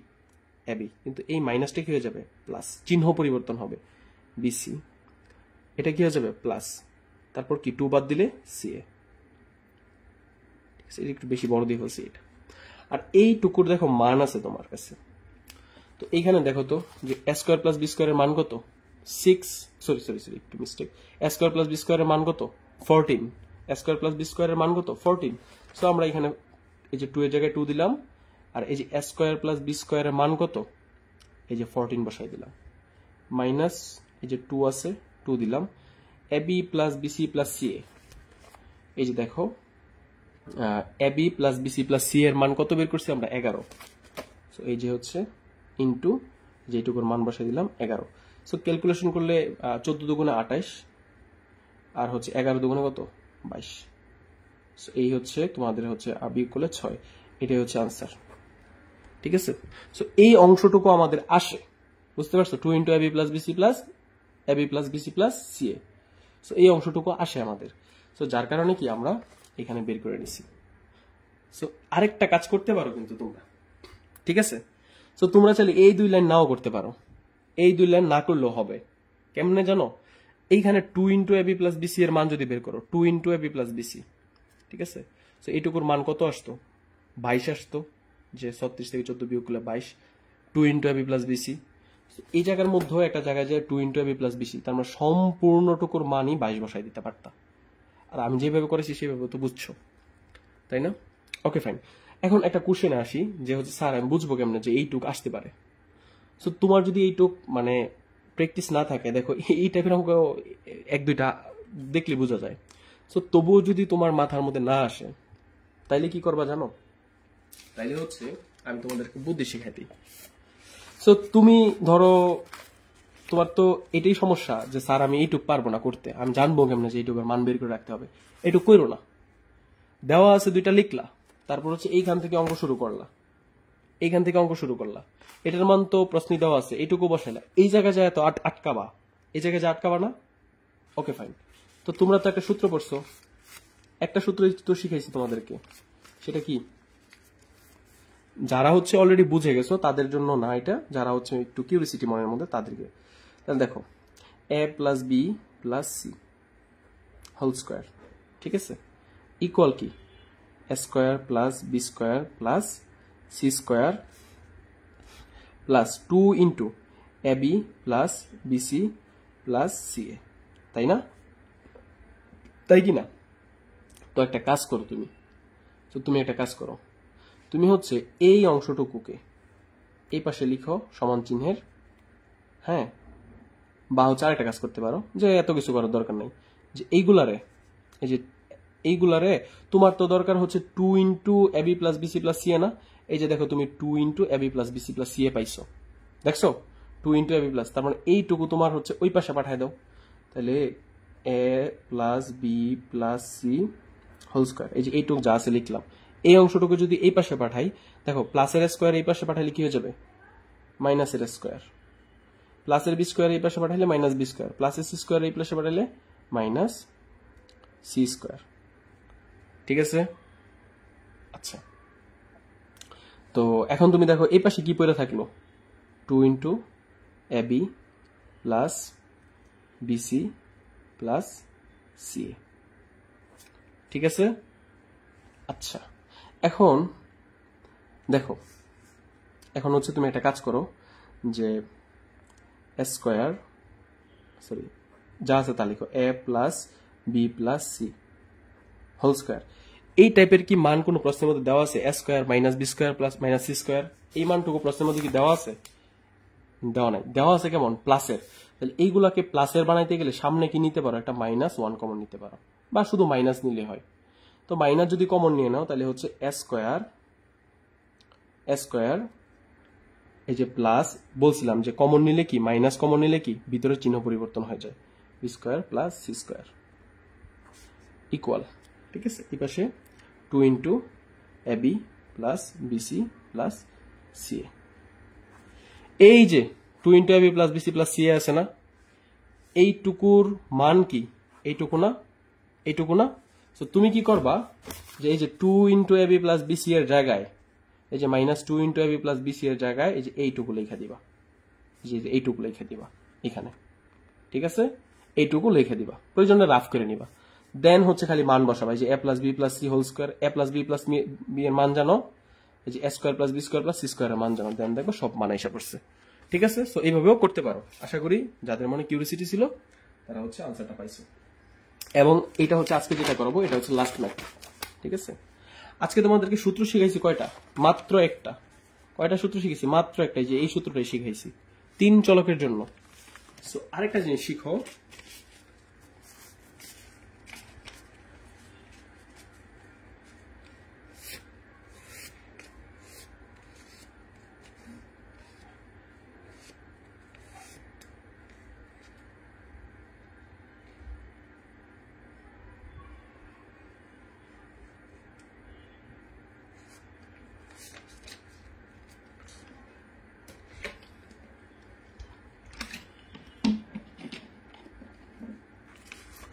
এবি, কিন্তু এই মাইনাসটা কি হয়ে যাবে প্লাস, চিহ্ন পরিবর্তন হবে, বিসি, এটা কি হয়ে যাবে প্লাস, তারপর কি 2 বাদ দিলে সিএ, একটু বেশি বড় দিয়ে ফেলছি এটা। আর এই টুকুর দেখো মান আছে তোমার কাছে, তো এইখানে দেখো তো যে এ স্কোয়ার প্লাস বি স্কোয়ারের মান কত, 6, সরি সরি সরি একটু মিস্টেক, এ স্কোয়ার প্লাস বি স্কোয়ারের মান কত 14, এ স্কোয়ার প্লাস বি স্কোয়ারের মান কত 14। সো আমরা এখানে এই যে 2 এর জায়গায় 2 দিলাম, আর এই যে এ স্কোয়ার প্লাস বি স্কোয়ারের মান কত, এই যে 14 বসাই দিলাম, মাইনাস এই যে 2 আছে 2 দিলাম, AB plus BC plus CA, এই যে দেখো AB plus BC plus C এর মান কত বের করছি আমরা, 11। সো এই যে হচ্ছে ইন্টু যেটুকুর মান বসাই দিলাম 11। সো ক্যালকুলেশন করলে 14 দুগুণে 28, আর হচ্ছে 11 দুগুণে কত 22। সো এই হচ্ছে তোমাদের হচ্ছে বিয়োগ করলে 6, এটাই হচ্ছে আনসার, ঠিক আছে। সো এই অংশটুকু আমাদের আসে, বুঝতে পারছো, 2 into AB plus BC plus AB plus BC plus CA. So এই অংশটুকু আসে আমাদের, সো যার কারণে কি আমরা এখানে বের করে নিছি। সো আরেকটা কাজ করতে পারো কিন্তু তোমরা, ঠিক আছে। সো তোমরা চাইলে এই 2 লাইন নাও করতে পারো, এই 2 লাইন না করলেও হবে, কেমনে জানো, এইখানে 2 ইন্টু এবি প্লাস বিসি এর মান যদি বের করো, 2 ইন্টু এবি প্লাস বিসি, ঠিক আছে। সো এইটুকুর মান কত আসতো, 22 আসতো, যে 36 থেকে 14 বিয়োগ করলে 22, 2 ইন্টু এবি প্লাস বিসি, এই জায়গার মধ্যেও একটা জায়গায় যে 2 ইন্টু এবি প্লাস বিসি, তার মানে সম্পূর্ণটুকুর মানই 22 বসাই দিতে পারতাম, আর আমি যেভাবে করেছি সেভাবে তো বুঝছো, তাই না। ওকে ফাইন, এখন একটা কোশ্চেনে আসি, যে হচ্ছে স্যার আমি বুঝবো কেমনে যে এইটুক আসতে পারে। সো তোমার যদি এইটুক মানে প্র্যাকটিস না থাকে, দেখো এই টাইপের অঙ্ক 1-2টা দেখলে বোঝা যায়। সো তবুও যদি তোমার মাথার মধ্যে না আসে তাইলে কি করবা জানো, তাইলে হচ্ছে আমি তোমাদেরকে বুদ্ধি শিখাই দিই। সো তুমি ধরো তোমার তো এটাই সমস্যা যে স্যার আমি এইটুক পারবো না করতে, আমি জানবো কেমন যে এইটুকের মান বের করে রাখতে হবে, এইটুক করো না। দেওয়া আছে দুইটা লিখলা, তারপর হচ্ছে এইখান থেকে অঙ্ক শুরু করলা, এইখান থেকে অঙ্ক শুরু করলা, এটার মান তো প্রশ্নই দেওয়া আছে, এইটুকু বসাইলা, এই জায়গায় যায় তো আটকাবা, এই জায়গায় যা আটকাবা না। Okay fine. তো তোমরা তো একটা সূত্র পড়ছো, একটা সূত্র তো শিখাইছি তোমাদেরকে, সেটা কি? যারা হচ্ছে অলরেডি বুঝে গেছো তাদের জন্য না এটা, যারা হচ্ছে একটু কিউরিসিটি মনের মধ্যে তাদেরকে। তাহলে দেখো a plus B plus C whole square, ঠিক আছে, ইকুয়াল কি A square plus B square plus C square plus 2 into A B plus BC plus C A, তাই না? তাই কি না? তো একটা কাজ করো তুমি, তো তুমি একটা কাজ করো, তুমি হচ্ছে এই অংশটুকুকে এই পাশে লিখো সমান চিহ্নের, হ্যাঁ, বা হচ্ছে আরেকটা কাজ করতে পারো যে এত কিছু করার দরকার নেই, যে এইগুলারে, এই যে এইগুলারে তোমার তো দরকার হচ্ছে 2 into A B plus BC plus C A না, এই যে দেখো তুমি 2 into A B plus BC plus C A পাইছো, দেখছো 2 ইন্টু এ বি প্লাস, তার মানে এইটুকু তোমার হচ্ছে ওই পাশে পাঠায় দাও, তাহলে A plus B plus C whole square, এই যে এইটুকু যা আছে লিখলাম, এই অংশটুকু যদি এই পাশে পাঠাই, দেখো প্লাসের স্কোয়ার এই পাশে পাঠালে কি হয়ে যাবে মাইনাসের স্কোয়ার, প্লাসের বি স্কোয়ার এই পাশে পাঠালে মাইনাস বি স্কোয়ার, প্লাসের সি স্কোয়ার এই পাশে পাঠালে মাইনাস সি স্কোয়ার, ঠিক আছে? আচ্ছা, তো এখন তুমি দেখো এই পাশে কি পড়ে থাকলো 2 into A B plus BC plus C A, ঠিক আছে? আচ্ছা, এখন দেখো, এখন হচ্ছে তুমি একটা কাজ করো যে স্কোয়ার, সরি যা আছে তা লিখো A plus B plus C whole square, এই টাইপের কি মান কোনো প্রশ্নের মধ্যে দেওয়া আছে? A square minus B square plus minus C square, এই মানটুকু প্রশ্নের মধ্যে কি দেওয়া আছে? দেওয়া নাই। দেওয়া আছে কেমন? প্লাসের। তাহলে এইগুলাকে প্লাসের বানাইতে গেলে সামনে কি নিতে পারো? একটা -1 কমন নিতে পারো, বা শুধু মাইনাস নিলে হয়। তো মাইনাস যদি কমন নিয়ে নাও তাহলে হচ্ছে এ স্কোয়ার, এই যে প্লাস বলছিলাম যে কমন নিলে কি, মাইনাস কমন নিলে কি ভিতরে চিহ্ন পরিবর্তন হয়ে যায়, B square plus C square equal, ঠিক আছে? এই পাশে 2 into A B plus BC plus C A, এই যে 2 into A B plus BC plus C A আছে না, এইটুকুর মান কি? এইটুকু না, এইটুকু না। তো তুমি কি করবা যে এই যে 2 into A B plus BC এর জায়গায় এই যে -2 into A B plus BC এর জায়গায় এই যে এইটুকু লেখা দিবা, যে এইটুকু লিখে দিবা এখানে, ঠিক আছে? এইটুকু লিখে দিবা, প্রয়োজনে রাফ করে নিবা, দেন হচ্ছে খালি মান বসাবা, যে A plus B plus C whole square, A plus B plus B এর মান জানো, এই যে A square plus B square plus C স্কোয়ারের মান জানো, দেন দেখবো সব মান এসে পড়ছে, ঠিক আছে? সো এইভাবেও করতে পারো। আশা করি যাদের মনে কিউরিসিটি ছিল তারা হচ্ছে আনসারটা পাইছো। এবং এটা হচ্ছে আজকে যেটা করবো এটা হচ্ছে লাস্ট ম্যাথ, ঠিক আছে? আজকে তোমাদেরকে সূত্র শিখাইছি কয়টা? মাত্র একটা। কয়টা সূত্র শিখেছি? মাত্র একটা, যে এই সূত্রটাই শিখাইছি 3 চলকের জন্য। সো আরেকটা জিনিস শিখো,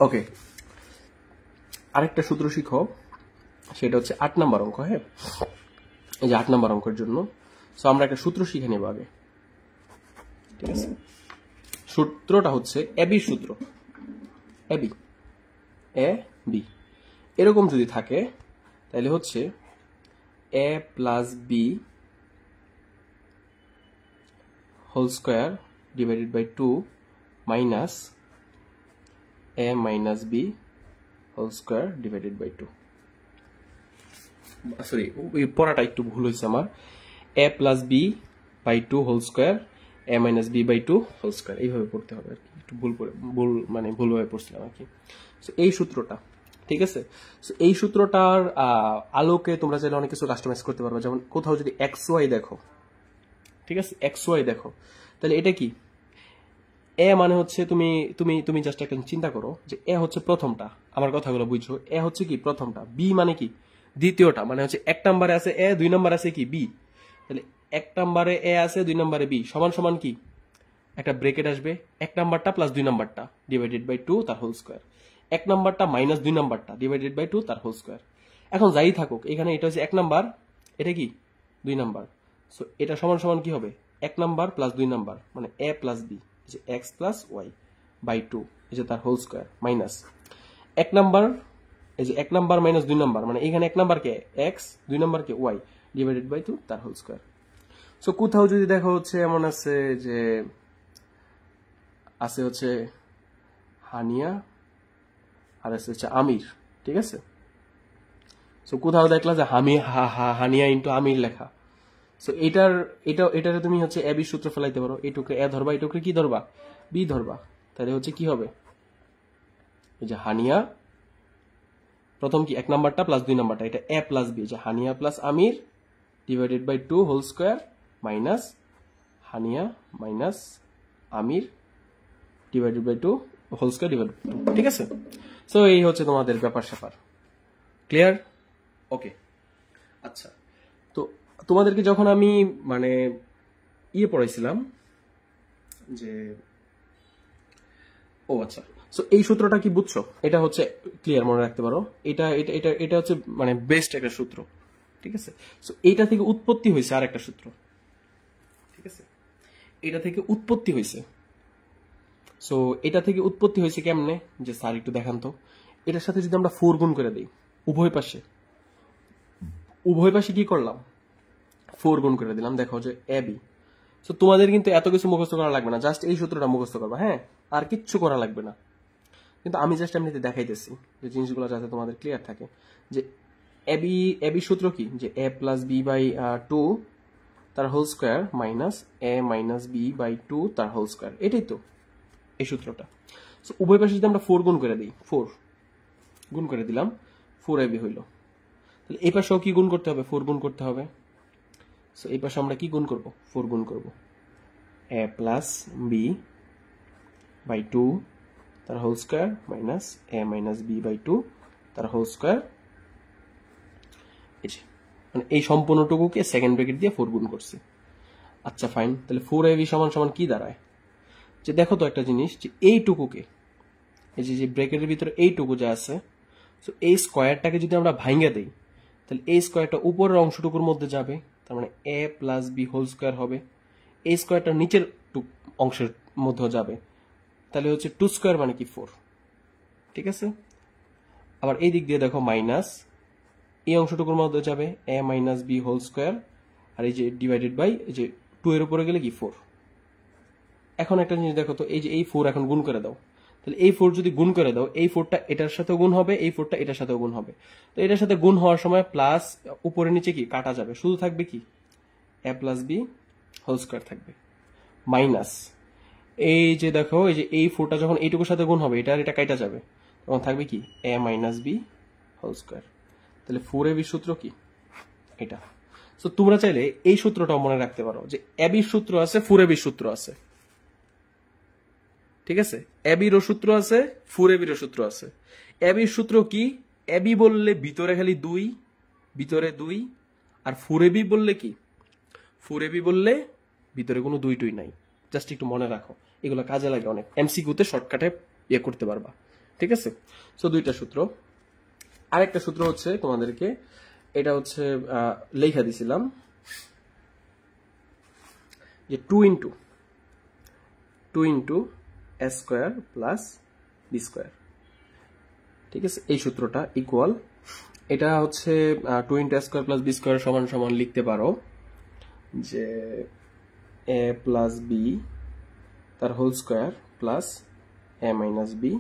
ওকে, আরেকটা সূত্র শিখো, সেটা হচ্ছে 8 নাম্বার অঙ্ক। হ্যাঁ, এই যে 8 নাম্বার অঙ্কের জন্য সো আমরা একটা সূত্র শিখে নেব আগে, ঠিক আছে? সূত্রটা হচ্ছে এবি সূত্র, এবি এ বি এরকম যদি থাকে তাহলে হচ্ছে A plus B whole square divided by 2 minus A minus B whole square divided by 2, sorry ওই পড়াটা একটু ভুল হয়েছে আমার, A plus B by 2 whole square A minus B by 2 whole square, এইভাবে পড়তে হবে আর কি, একটু ভুলভাবে পড়ছিলাম আর কি। এই সূত্রটা, ঠিক আছে? এই সূত্রটার আলোকে তোমরা চাইলে অনেক কিছু কাস্টমাইজ করতে পারবে, যেমন কোথাও যদি এক্স ওয়াই দেখো, ঠিক আছে, এক্স ওয়াই দেখো, তাহলে এটা কি এ মানে হচ্ছে তুমি তুমি তুমি জাস্ট একটা চিন্তা করো যে এ হচ্ছে প্রথমটা, আমার কথাগুলো বুঝছো, এ হচ্ছে কি প্রথমটা, বি মানে কি দ্বিতীয়টা, মানে হচ্ছে এক নম্বরে আছে এ, দুই নম্বরে আছে কি বি, তাহলে এক নম্বরে এ আছে, দুই নম্বরে বি, সমান সমান কি একটা ব্রেকেট আসবে, এক নাম্বারটা প্লাস দুই নাম্বারটা ডিভাইডেড বাই 2 তার হোল স্কোয়ার, এক নাম্বারটা মাইনাস দুই নাম্বারটা ডিভাইডেড বাই 2 তার হোল স্কোয়ার। এখন যাই থাকুক এখানে এটা হচ্ছে এক নাম্বার, এটা কি দুই নাম্বার, সো এটা সমান সমান কি হবে এক নাম্বার প্লাস দুই নাম্বার মানে এ প্লাস বি, যে এক্স প্লাস ওয়াই বাই 2, এই যে তার হোল স্কোয়ার, মাইনাস এক নাম্বার, এই যে এক নাম্বার মাইনাস দুই নাম্বার মানে এখানে এক নাম্বারকে এক্স, দুই নাম্বারকে ওয়াই ডিভাইডেড বাই 2 তার হোল স্কোয়ার। সো কোথাও যদি দেখো হচ্ছে এমন আছে যে আছে হচ্ছে হানিয়া আর আছে হচ্ছে আমির, ঠিক আছে, সো কোথাও দেখলা যে হানিয়া ইন্টু আমির লেখা, সো এটারে তুমি হচ্ছে এ বি সূত্র ফেলাইতে পারো, এইটুকু এ ধরবা, এইটুকু কি ধরবা বি ধরবা, তাহলে হচ্ছে কি হবে এই যে হানিয়া প্রথম কি এক নাম্বারটা প্লাস দুই নাম্বারটা, এটা এ প্লাস বি, যে Hania plus Amir divided by 2 whole square minus Hania minus Amir divided by 2 whole square divided by 2, ঠিক আছে। সো এই হচ্ছে তোমাদের ব্যাপার স্যাপার, ক্লিয়ার? ওকে, আচ্ছা, তো তোমাদেরকে যখন আমি মানে পড়াইছিলাম যে ও আচ্ছা, সো এই সূত্রটা কি বুঝছো, এটা হচ্ছে ক্লিয়ার মনে রাখতে পারো, এটা এটা এটা এটা হচ্ছে মানে বেস্ট একটা সূত্র, ঠিক আছে। সো এইটা থেকে উৎপত্তি হয়েছে আর একটা সূত্র, ঠিক আছে, এটা থেকে উৎপত্তি হয়েছে, সো এটা থেকে উৎপত্তি হয়েছে কেমনে, যে স্যার একটু দেখান তো, এটার সাথে যদি আমরা 4 গুণ করে দিই উভয় পাশে কি করলাম 4 গুণ করে দিলাম, দেখো যে এ বি, সো তোমাদের কিন্তু এত কিছু মুখস্থ করা লাগবে না, জাস্ট এই সূত্রটা মুখস্থ করবা, হ্যাঁ, আর কিচ্ছু করা লাগবে না, কিন্তু আমি জাস্ট এমনিতে দেখাইতেছি যে জিনিসগুলো যাতে তোমাদের ক্লিয়ার থাকে, যে এ বি সূত্র কি, যে এ প্লাস বি বাই 2 তার whole square minus A minus B by 2 তার হোল স্কোয়ার, এটাই তো এই সূত্রটা। সো উভয় পাশে যদি আমরা 4 গুণ করে দিই, 4 গুণ করে দিলাম 4 এবি হইল, তাহলে এই পাশেও কি গুণ করতে হবে 4 গুণ করতে হবে, সো এই পাশে আমরা কি গুণ করব 4 গুণ করব, এ প্লাস বি বাই 2 তার whole square minus A minus B by 2 তার হোল স্কোয়ার, এই যে মানে এই সম্পূর্ণটুকুকে সেকেন্ড ব্র্যাকেট দিয়ে 4 গুণ করছি। আচ্ছা ফাইন, তাহলে 4 এবি সমান সমান কি দাঁড়ায়, যে দেখো তো একটা জিনিস, যে এইটুকুকে এই যে ব্র্যাকেটের ভিতরে এইটুকু যা আছে, সো এই স্কোয়ারটাকে যদি আমরা ভাঙে দেই তাহলে এই স্কোয়ারটা উপরের অংশটুকুর মধ্যে যাবে, তার মানে এ প্লাস বি হোল স্কোয়ার হবে, এই স্কোয়ারটা নিচের অংশের মধ্যে যাবে, তাহলে হচ্ছে 2 স্কোয়ার মানে কি 4, ঠিক আছে। আবার এই দিক দিয়ে দেখো মাইনাস এই অংশটুকুর মধ্যে যাবে এ মাইনাস বি হোল স্কোয়ার, আর এই যে ডিভাইডেড বাই এই যে 2 এর উপরে গেলে কি 4। এখন একটা জিনিস দেখো তো, এই যে এই 4 এখন গুণ করে দাও, তাহলে এই 4 যদি গুণ করে দাও, এই 4টা এটার সাথেও গুণ হবে, এই 4টা এটার সাথেও গুণ হবে, তো এটার সাথে গুণ হওয়ার সময় প্লাস উপরে নিচে কি কাটা যাবে, শুধু থাকবে কি এ প্লাস বি হোল স্কোয়ার থাকবে, মাইনাস এই যে দেখো এই যে এই 4টা যখন এইটুকুর সাথে গুণ হবে, এটা আর এটা কাটা যাবে, তখন থাকবে কি A minus B whole square, তাহলে 4 এবি সূত্র কি এটা। সো তোমরা চাইলে এই সূত্রটাও মনে রাখতে পারো, যে এবির সূত্র আছে 4 এবির সূত্র আছে, ঠিক আছে, এবিরও সূত্র আছে 4 এবিরও সূত্র আছে। এবির সূত্র কি, এবি বললে ভিতরে খালি 2, ভিতরে 2, আর 4 এবি বললে কি 4 এবি বললে ভিতরে কোনো 2 নাই, জাস্ট একটু মনে রাখো, এগুলো কাজে লাগে অনেক, এমসিকিউতে শর্টকাটে করতে পারবা, ঠিক আছে। সো দুইটা সূত্র, আরেকটা সূত্র হচ্ছে তোমাদেরকে এটা হচ্ছে লেখা দিছিলাম, যে 2 ইন্টু এ স্কোয়ার প্লাস বি স্কোয়ার, ঠিক আছে, এই সূত্রটা ইকুয়াল, এটা হচ্ছে 2 ইন্টু এ স্কোয়ার প্লাস বি স্কোয়ার সমান সমান লিখতে পারো যে এ প্লাস বি তার হোল স্কোয়ার প্লাস এ মাইনাস বি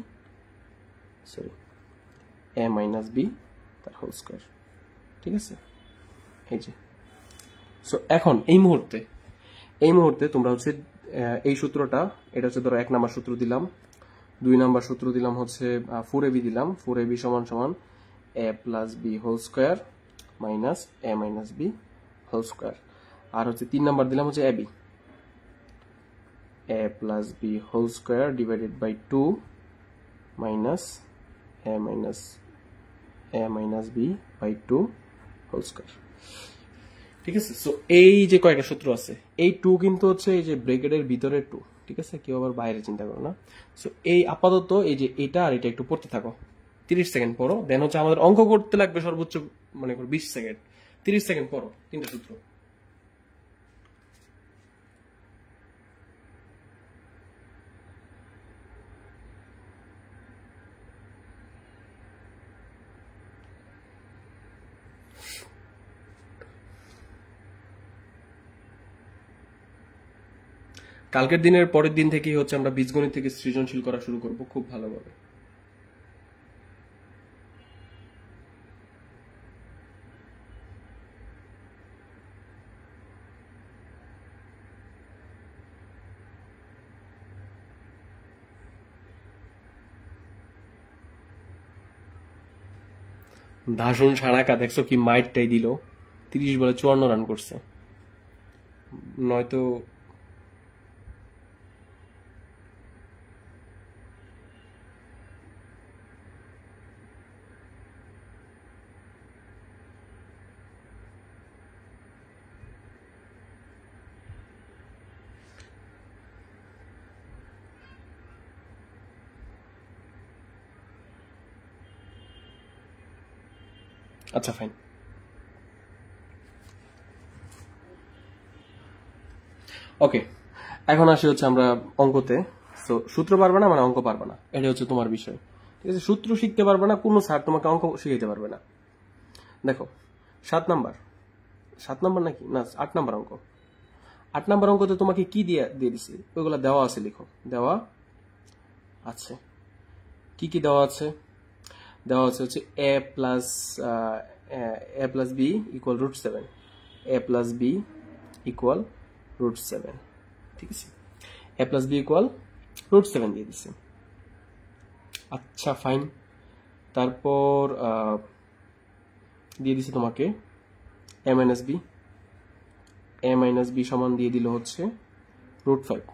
তার হোল স্কোয়ার, ঠিক আছে, এই যে। সো এখন এই মুহূর্তে তোমরা হচ্ছে এই সূত্রটা, এটা হচ্ছে ধরো 1 নাম্বার সূত্র দিলাম, 2 নাম্বার সূত্র দিলাম হচ্ছে 4 এবি দিলাম, 4 এবি সমান সমান A plus B whole square minus A minus B whole square, আর হচ্ছে 3 নাম্বার দিলাম হচ্ছে ab, a plus b whole square divided by 2 minus a minus b by 2 whole square. ঠিক আছে, সো এই যে কয়েকটা সূত্র আছে, এই 2 কিন্তু হচ্ছে এই যে ব্র্যাকেটের ভিতরে 2, ঠিক আছে, কেউ আবার বাইরে চিন্তা করো না। সো এই আপাতত এই যে এটা আর এটা একটু পড়তে থাকো, 30 সেকেন্ড পড়ো, দেন হচ্ছে আমাদের অঙ্ক করতে লাগবে সর্বোচ্চ মনে করো 20 সেকেন্ড, 30 সেকেন্ড পড়ো তিনটা সূত্র। কালকের দিনের পরের দিন থেকেই হচ্ছে আমরা বীজগণিত থেকে সৃজনশীল করা শুরু করব খুব ভালোভাবে। দাসুন সানাকা দেখছো কি মাইটটাই দিল, 30 বলে 54 রান করছে, নয়তো আচ্ছা ফাইন। ওকে, এখন আসি হচ্ছে আমরা অঙ্কতে। সো সূত্র পারবে না মানে অঙ্ক পারবে না, এটা হচ্ছে তোমার বিষয়। ঠিক আছে, সূত্র শিখতে পারবে না, কোনো স্যার তোমাকে অঙ্ক শিখাইতে পারবে না। দেখো 7 নাম্বার নাকি না 8 নাম্বার অঙ্ক, 8 নাম্বার অঙ্কতে তোমাকে কি দিয়ে দিছে ওইগুলো দেওয়া আছে, লিখো দেওয়া আছে। কি কি দেওয়া আছে? দেওয়া আছে হচ্ছে a plus B equal √7, a plus B equal √7, ঠিক আছে, a প্লাস বি ইকুয়াল √7 দিয়ে দিছে। আচ্ছা ফাইন, তারপর দিয়ে দিছে তোমাকে a মাইনাস বি সমান দিয়ে দিল হচ্ছে √5।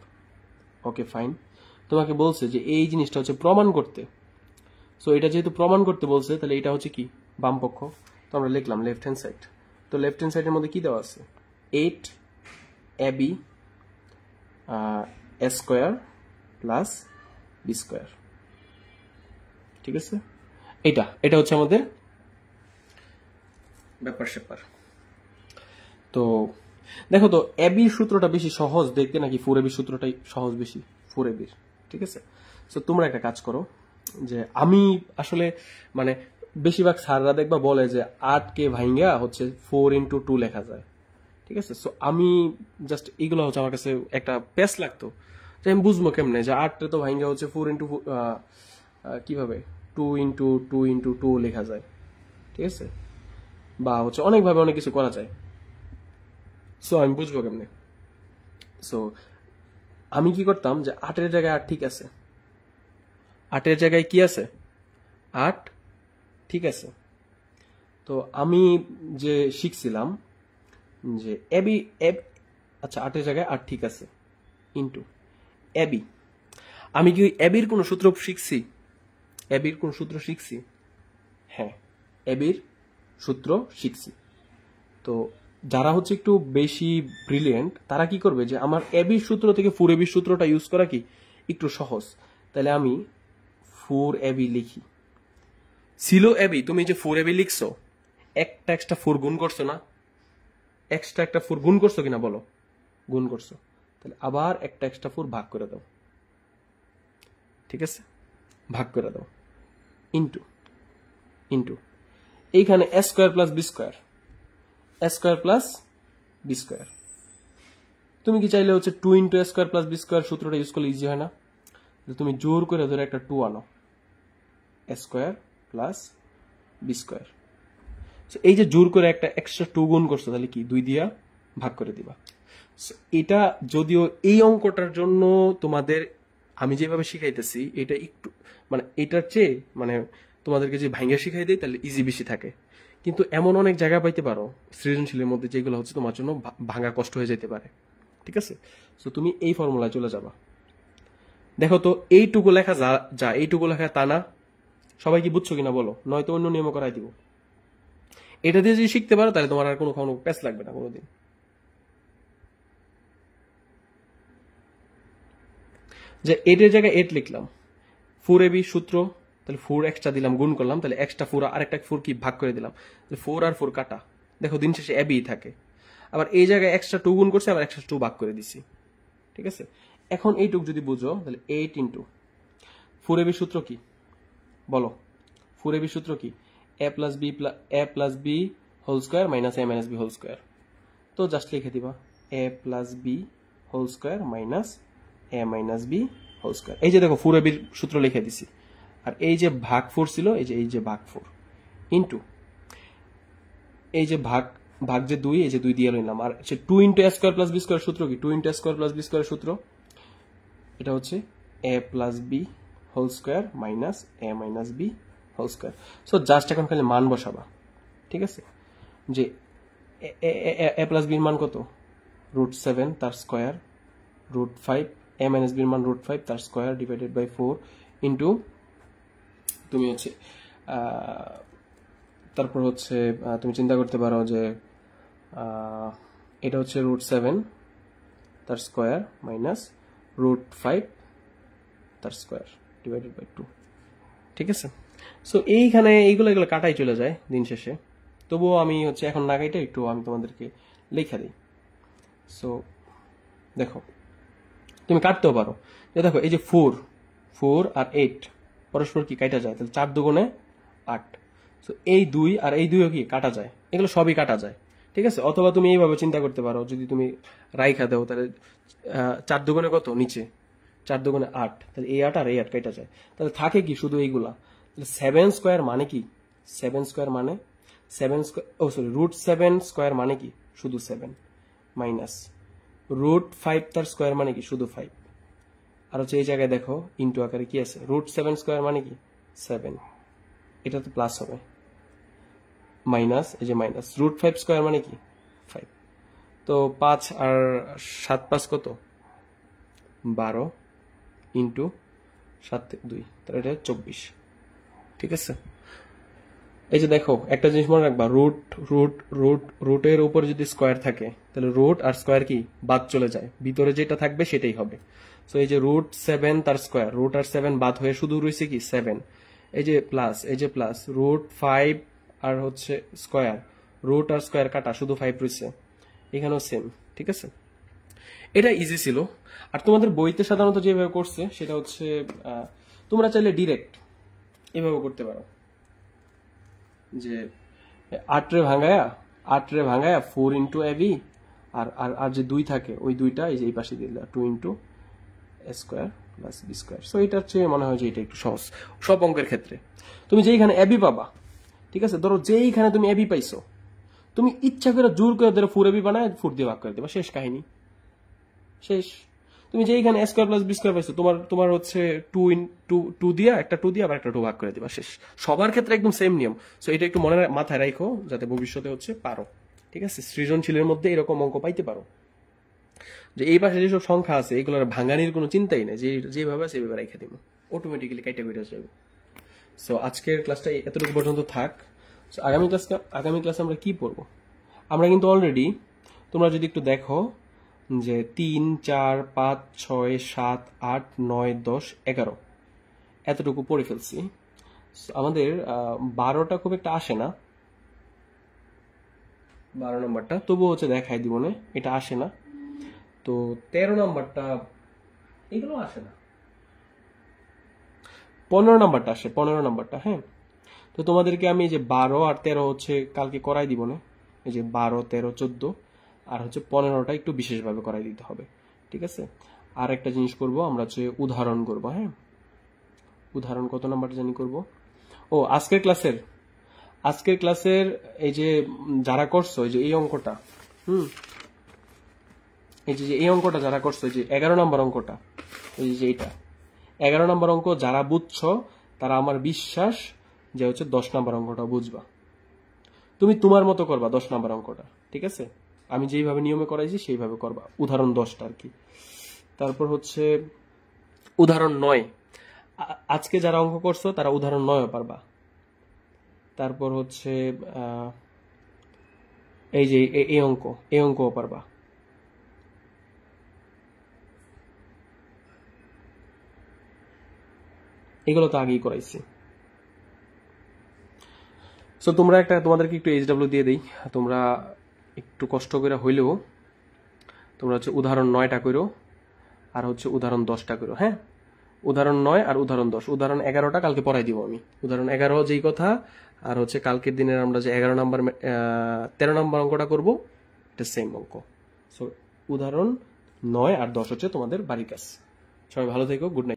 ওকে ফাইন, তোমাকে বলছে যে এই জিনিসটা হচ্ছে প্রমাণ করতে। সো এটা যেহেতু প্রমাণ করতে বলছে তাহলে এটা হচ্ছে কি বাম পক্ষ, তো আমরা লিখলাম লেফট হ্যান্ড সাইড। তো লেফট হ্যান্ড সাইডের মধ্যে কি দেওয়া আছে? 8ab a square plus B square, ঠিক আছে, এটা হচ্ছে আমাদের ব্যাপার স্যাপার। তো দেখো তো এবির সূত্রটা বেশি সহজ দেখতে নাকি 4ab সূত্রটাই সহজ বেশি? 4ab, ঠিক আছে। সো তোমরা একটা কাজ করো, যে আমি আসলে মানে বেশিরভাগ স্যাররা দেখবা বলে যে 8কে ভাঙ্গা হচ্ছে 4 × 2 লেখা যায়, ঠিক আছে। সো আমি জাস্ট এগুলো হচ্ছে আমার কাছে একটা পেস লাগতো যে আমি বুঝবো কেমনে যে 8 তো ভাঙ্গা হচ্ছে 4 × কিভাবে 2 × 2 × 2 লেখা যায়, ঠিক আছে, বা হচ্ছে অনেকভাবে অনেক কিছু করা যায়। সো আমি বুঝবো কেমনে? সো আমি কি করতাম যে 8-এর জায়গায় 8 ঠিক আছে, 8-এর জায়গায় কি আছে 8 ঠিক আছে। তো আমি যে শিখছিলাম যে এবি আচ্ছা 8-এর জায়গায় 8 ঠিক আছে ইন্টু এবি। আমি কি এবির কোন সূত্র শিখছি? এবির কোন সূত্র শিখছি? হ্যাঁ, এবির সূত্র শিখছি। তো যারা হচ্ছে একটু বেশি ব্রিলিয়েন্ট তারা কি করবে যে আমার এবির সূত্র থেকে 4ab সূত্রটা ইউজ করা কি একটু সহজ, তাহলে আমি 4ab লিখি। ছিল এবি, তুমি যে 4ab লিখছো একটা এক্সট্রা 4 গুণ করছো না? এক্সট্রা একটা 4 গুণ করছো কিনা বলো? গুণ করছো, তাহলে আবার একটা এক্সট্রা 4 ভাগ করে দাও, ঠিক আছে, ভাগ করে দাও ইন্টু ইন্টু এইখানে a square plus B square, a square plus B square. তুমি কি চাইলে হচ্ছে 2 × a square plus B square সূত্রটা ইউজ করলে ইজি হয় না? তুমি জোর করে ধরে একটা 2 আনো, a square plus B square. এই যে জোর করে একটা এক্সট্রা 2 গুণ করছো তাহলে কি 2 দিয়া ভাগ করে দিবা। এটা যদিও এই অঙ্কটার জন্য তোমাদের আমি যেভাবে শিখাইতেছি এটা একটু মানে এটার চেয়ে মানে তোমাদেরকে যে ভাঙ্গা শিখাই দেয় তাহলে ইজি বেশি থাকে, কিন্তু এমন অনেক জায়গা পাইতে পারো সৃজনশীলের মধ্যে যেগুলো হচ্ছে তোমার জন্য ভাঙা কষ্ট হয়ে যেতে পারে, ঠিক আছে? সো তুমি এই ফর্মুলায় চলে যাবা। দেখো তো এইটুকু লেখা যা এইটুকু লেখা তা না, সবাই কি বুঝছো কিনা বলো, নয়তো অন্য নিয়ম করাই দিব। এটা দিয়ে যদি শিখতে পারো তাহলে তোমার আর কোনো প্যাচ লাগবে না কোনোদিন। যে এটার জায়গায় 8 লিখলাম, 4ab সূত্র, তাহলে 4 এক্সট্রা দিলাম, গুণ করলাম, তাহলে এক্সট্রা 4 আরেকটা 4 কি ভাগ করে দিলাম, তাহলে 4 আর 4 কাটা, দেখো দিন শেষে ab থাকে। আবার এই জায়গায় এক্সট্রা 2 গুণ করছে, আবার এক্সট্রা 2 ভাগ করে দিছি, ঠিক আছে? এখন এইটুক যদি বুঝো তাহলে 8 ইন্টু 4ab সূত্র কি বলো, 4ab সূত্র কি, a plus B whole square minus a minus B whole square. তো জাস্ট লিখে দিবা a plus B whole square minus a minus B whole square. এই যে দেখো 4ab সূত্র লিখে দিছি, আর এই যে ভাগ 4 ছিল, এই যে ভাগ 4 ইন্টু এই যে ভাগ যে 2, এই যে 2 দিয়ে নিলাম, আর 2 into a square plus B square সূত্র কি, 2 into a square plus B square সূত্র, এটা হচ্ছে a plus B whole square minus a minus B whole square. So just এখন খালি মান বসাবা, ঠিক আছে? যে a প্লাস বির মান কত, √7 তার স্কোয়ার, √5, a মাইনাস বির মান √5 তার স্কোয়ার ডিভাইডেড বাই 4 ইন্টু তুমি হচ্ছে তারপর হচ্ছে তুমি চিন্তা করতে পারো যে এটা হচ্ছে √7 তার স্কোয়ার মাইনাস √5 তার স্কোয়ার ডিভাইডেড বাই 2, ঠিক আছে? সো এইখানে এইগুলো কাটাই চলে যায় দিন শেষে, তবুও আমি হচ্ছে এখন নাগাইটা একটু আমি তোমাদেরকে লেখা দিই। সো দেখো তুমি কাটতেও পারো, যে দেখো এই যে 4 আর 8 পরস্পর কি কাটা যায়, তাহলে 4 দুগুণে 8। সো এই 2 আর এই 2ও কি কাটা যায়, এগুলো সবই কাটা যায়, ঠিক আছে? অথবা তুমি এইভাবে চিন্তা করতে পারো, যদি তুমি রাইখা দাও তাহলে 4 দুগুণে কত, নিচে 4 দুগুণে 8, তাহলে এই 8 আর এই 8 কাটা যায়, তাহলে থাকে কি শুধু এইগুলা। তাহলে 7 স্কোয়ার মানে কি, 7 স্কোয়ার মানে 7 স্কোয়ার, ও সরি √7 স্কোয়ার মানে কি শুধু 7 মাইনাস √5 তার স্কোয়ার মানে কি শুধু 5, আর হচ্ছে এই জায়গায় দেখো ইন্টু আকারে কি আছে, √7 স্কোয়ার মানে কি 7, এটা তো প্লাস হবে, মাইনাস এই যে মাইনাস √5 স্কোয়ার মানে কি 5। তো 5 আর 7 5 কত, 12 ইন্টু 7 2, তাহলে এটা 24, ঠিক আছে? এই যে দেখো একটা জিনিস মনে রাখবা, রুটের উপর যদি স্কোয়ার থাকে তাহলে রুট আর স্কোয়ার কি বাদ চলে যায়, ভিতরে যেটা থাকবে সেটাই হবে। সো এই যে √7 তার স্কোয়ার, রুট আর 7 বাদ হয়ে শুধু রয়েছে কি 7, এই যে প্লাস √5 আর হচ্ছে স্কোয়ার, রুট আর স্কোয়ার কাটা শুধু 5 রয়েছে, এখানেও সেম, ঠিক আছে? এটা ইজি ছিল। আর তোমাদের বইতে সাধারণত যেভাবে করছে সেটা হচ্ছে তোমরা চাইলে ডিরেক্ট এভাবে করতে পারো, যে 8 রে ভাঙায়া 4 ইন্টু ab, আর যে 2 থাকে ওই 2টা এই যে এই পাশে দিলে 2 into a square plus b square. So এটার চেয়ে মনে হয় যে এটা একটু সহজ সব অঙ্কের ক্ষেত্রে। তুমি যেইখানে ab পাবা, ঠিক আছে, ধরো যেইখানে তুমি ab পাইছো, তুমি ইচ্ছা করে জোর করে ধরো 4ab বানায় 4 দিয়ে ভাগ করে দেবা, শেষ কাহিনী, শেষ। তুমি যেইখানে a square plus b square পাইছো, তোমার হচ্ছে 2 দিয়া একটা 2 দিয়ে আবার একটা 2 ভাগ করে দিবা, শেষ। সবার ক্ষেত্রে একদম সেম নিয়ম। সো এটা একটু মাথায় রাখো যাতে ভবিষ্যতে হচ্ছে পারো, ঠিক আছে? সৃজনশীলের মধ্যে এরকম অঙ্ক পাইতে পারো, যে এই পাশে যেসব সংখ্যা আছে এগুলোর ভাঙানির কোনো চিন্তাই নেই, যেভাবে সেভাবে রেখে দিব, অটোমেটিক্যালি কাইটা বেড়ে যাবে। সো আজকের ক্লাসটা এতটুকু পর্যন্ত থাক। সো আগামী ক্লাসে আমরা কি পড়বো, আমরা কিন্তু অলরেডি, তোমরা যদি একটু দেখো যে 3 4 5 6 7 8 9 10 11 এতটুকু পড়ে ফেলছি। আমাদের 12টা খুব একটা আসে না, 12 নম্বরটা তবুও হচ্ছে দেখাই দিব না, এটা আসে না। তো 13 নম্বরটা এগুলো আসে না, 15 নম্বরটা আসে, 15 নম্বরটা, হ্যাঁ। তো তোমাদেরকে আমি যে 12 আর 13 হচ্ছে কালকে করাই দিব না, এই যে 12 13 14 আর হচ্ছে 15টা একটু বিশেষভাবে করাই দিতে হবে, ঠিক আছে? আর একটা জিনিস করব, আমরা হচ্ছে উদাহরণ করব, হ্যাঁ। উদাহরণ কত নাম্বারটা জানি করব, ও আজকের ক্লাসের এই যে যারা করছো এই যে এই অঙ্কটা, এই যে এই অঙ্কটা যারা করছো, এই যে 11 নম্বর অঙ্কটা, এই যে এইটা 11 নম্বর অঙ্ক যারা বুঝছো তারা আমার বিশ্বাস যে হচ্ছে 10 নম্বর অঙ্কটা বুঝবা। তুমি তোমার মতো করবা 10 নাম্বার অঙ্কটা, ঠিক আছে? আমি যেইভাবে নিয়মে করাইছি সেইভাবে করবা, উদাহরণ 10টা আর কি। তারপর হচ্ছে উদাহরণ 9, আজকে যারা অঙ্ক করছো তারা উদাহরণ 9ও পারবা। তারপর হচ্ছে এই যে এই অঙ্কও পারবা। এগুলো তো আগেই করাইছি। সো তোমরা তোমাদেরকে একটু HW দিয়ে দিই, তোমরা একটু কষ্ট করে হইলেও তোমরা হচ্ছে উদাহরণ 9টা করো, আর হচ্ছে উদাহরণ 10টা করো। হ্যাঁ, উদাহরণ 9 আর উদাহরণ 10, উদাহরণ 11টা কালকে পড়াই দিব আমি। উদাহরণ 11 যেই কথা, আর হচ্ছে কালকের দিনের আমরা যে 13 নাম্বার অঙ্কটা করবো, এটা সেম অঙ্ক। সো উদাহরণ 9 আর 10 হচ্ছে তোমাদের বাড়ির কাজ। সবাই ভালো থেকো, গুড নাইট।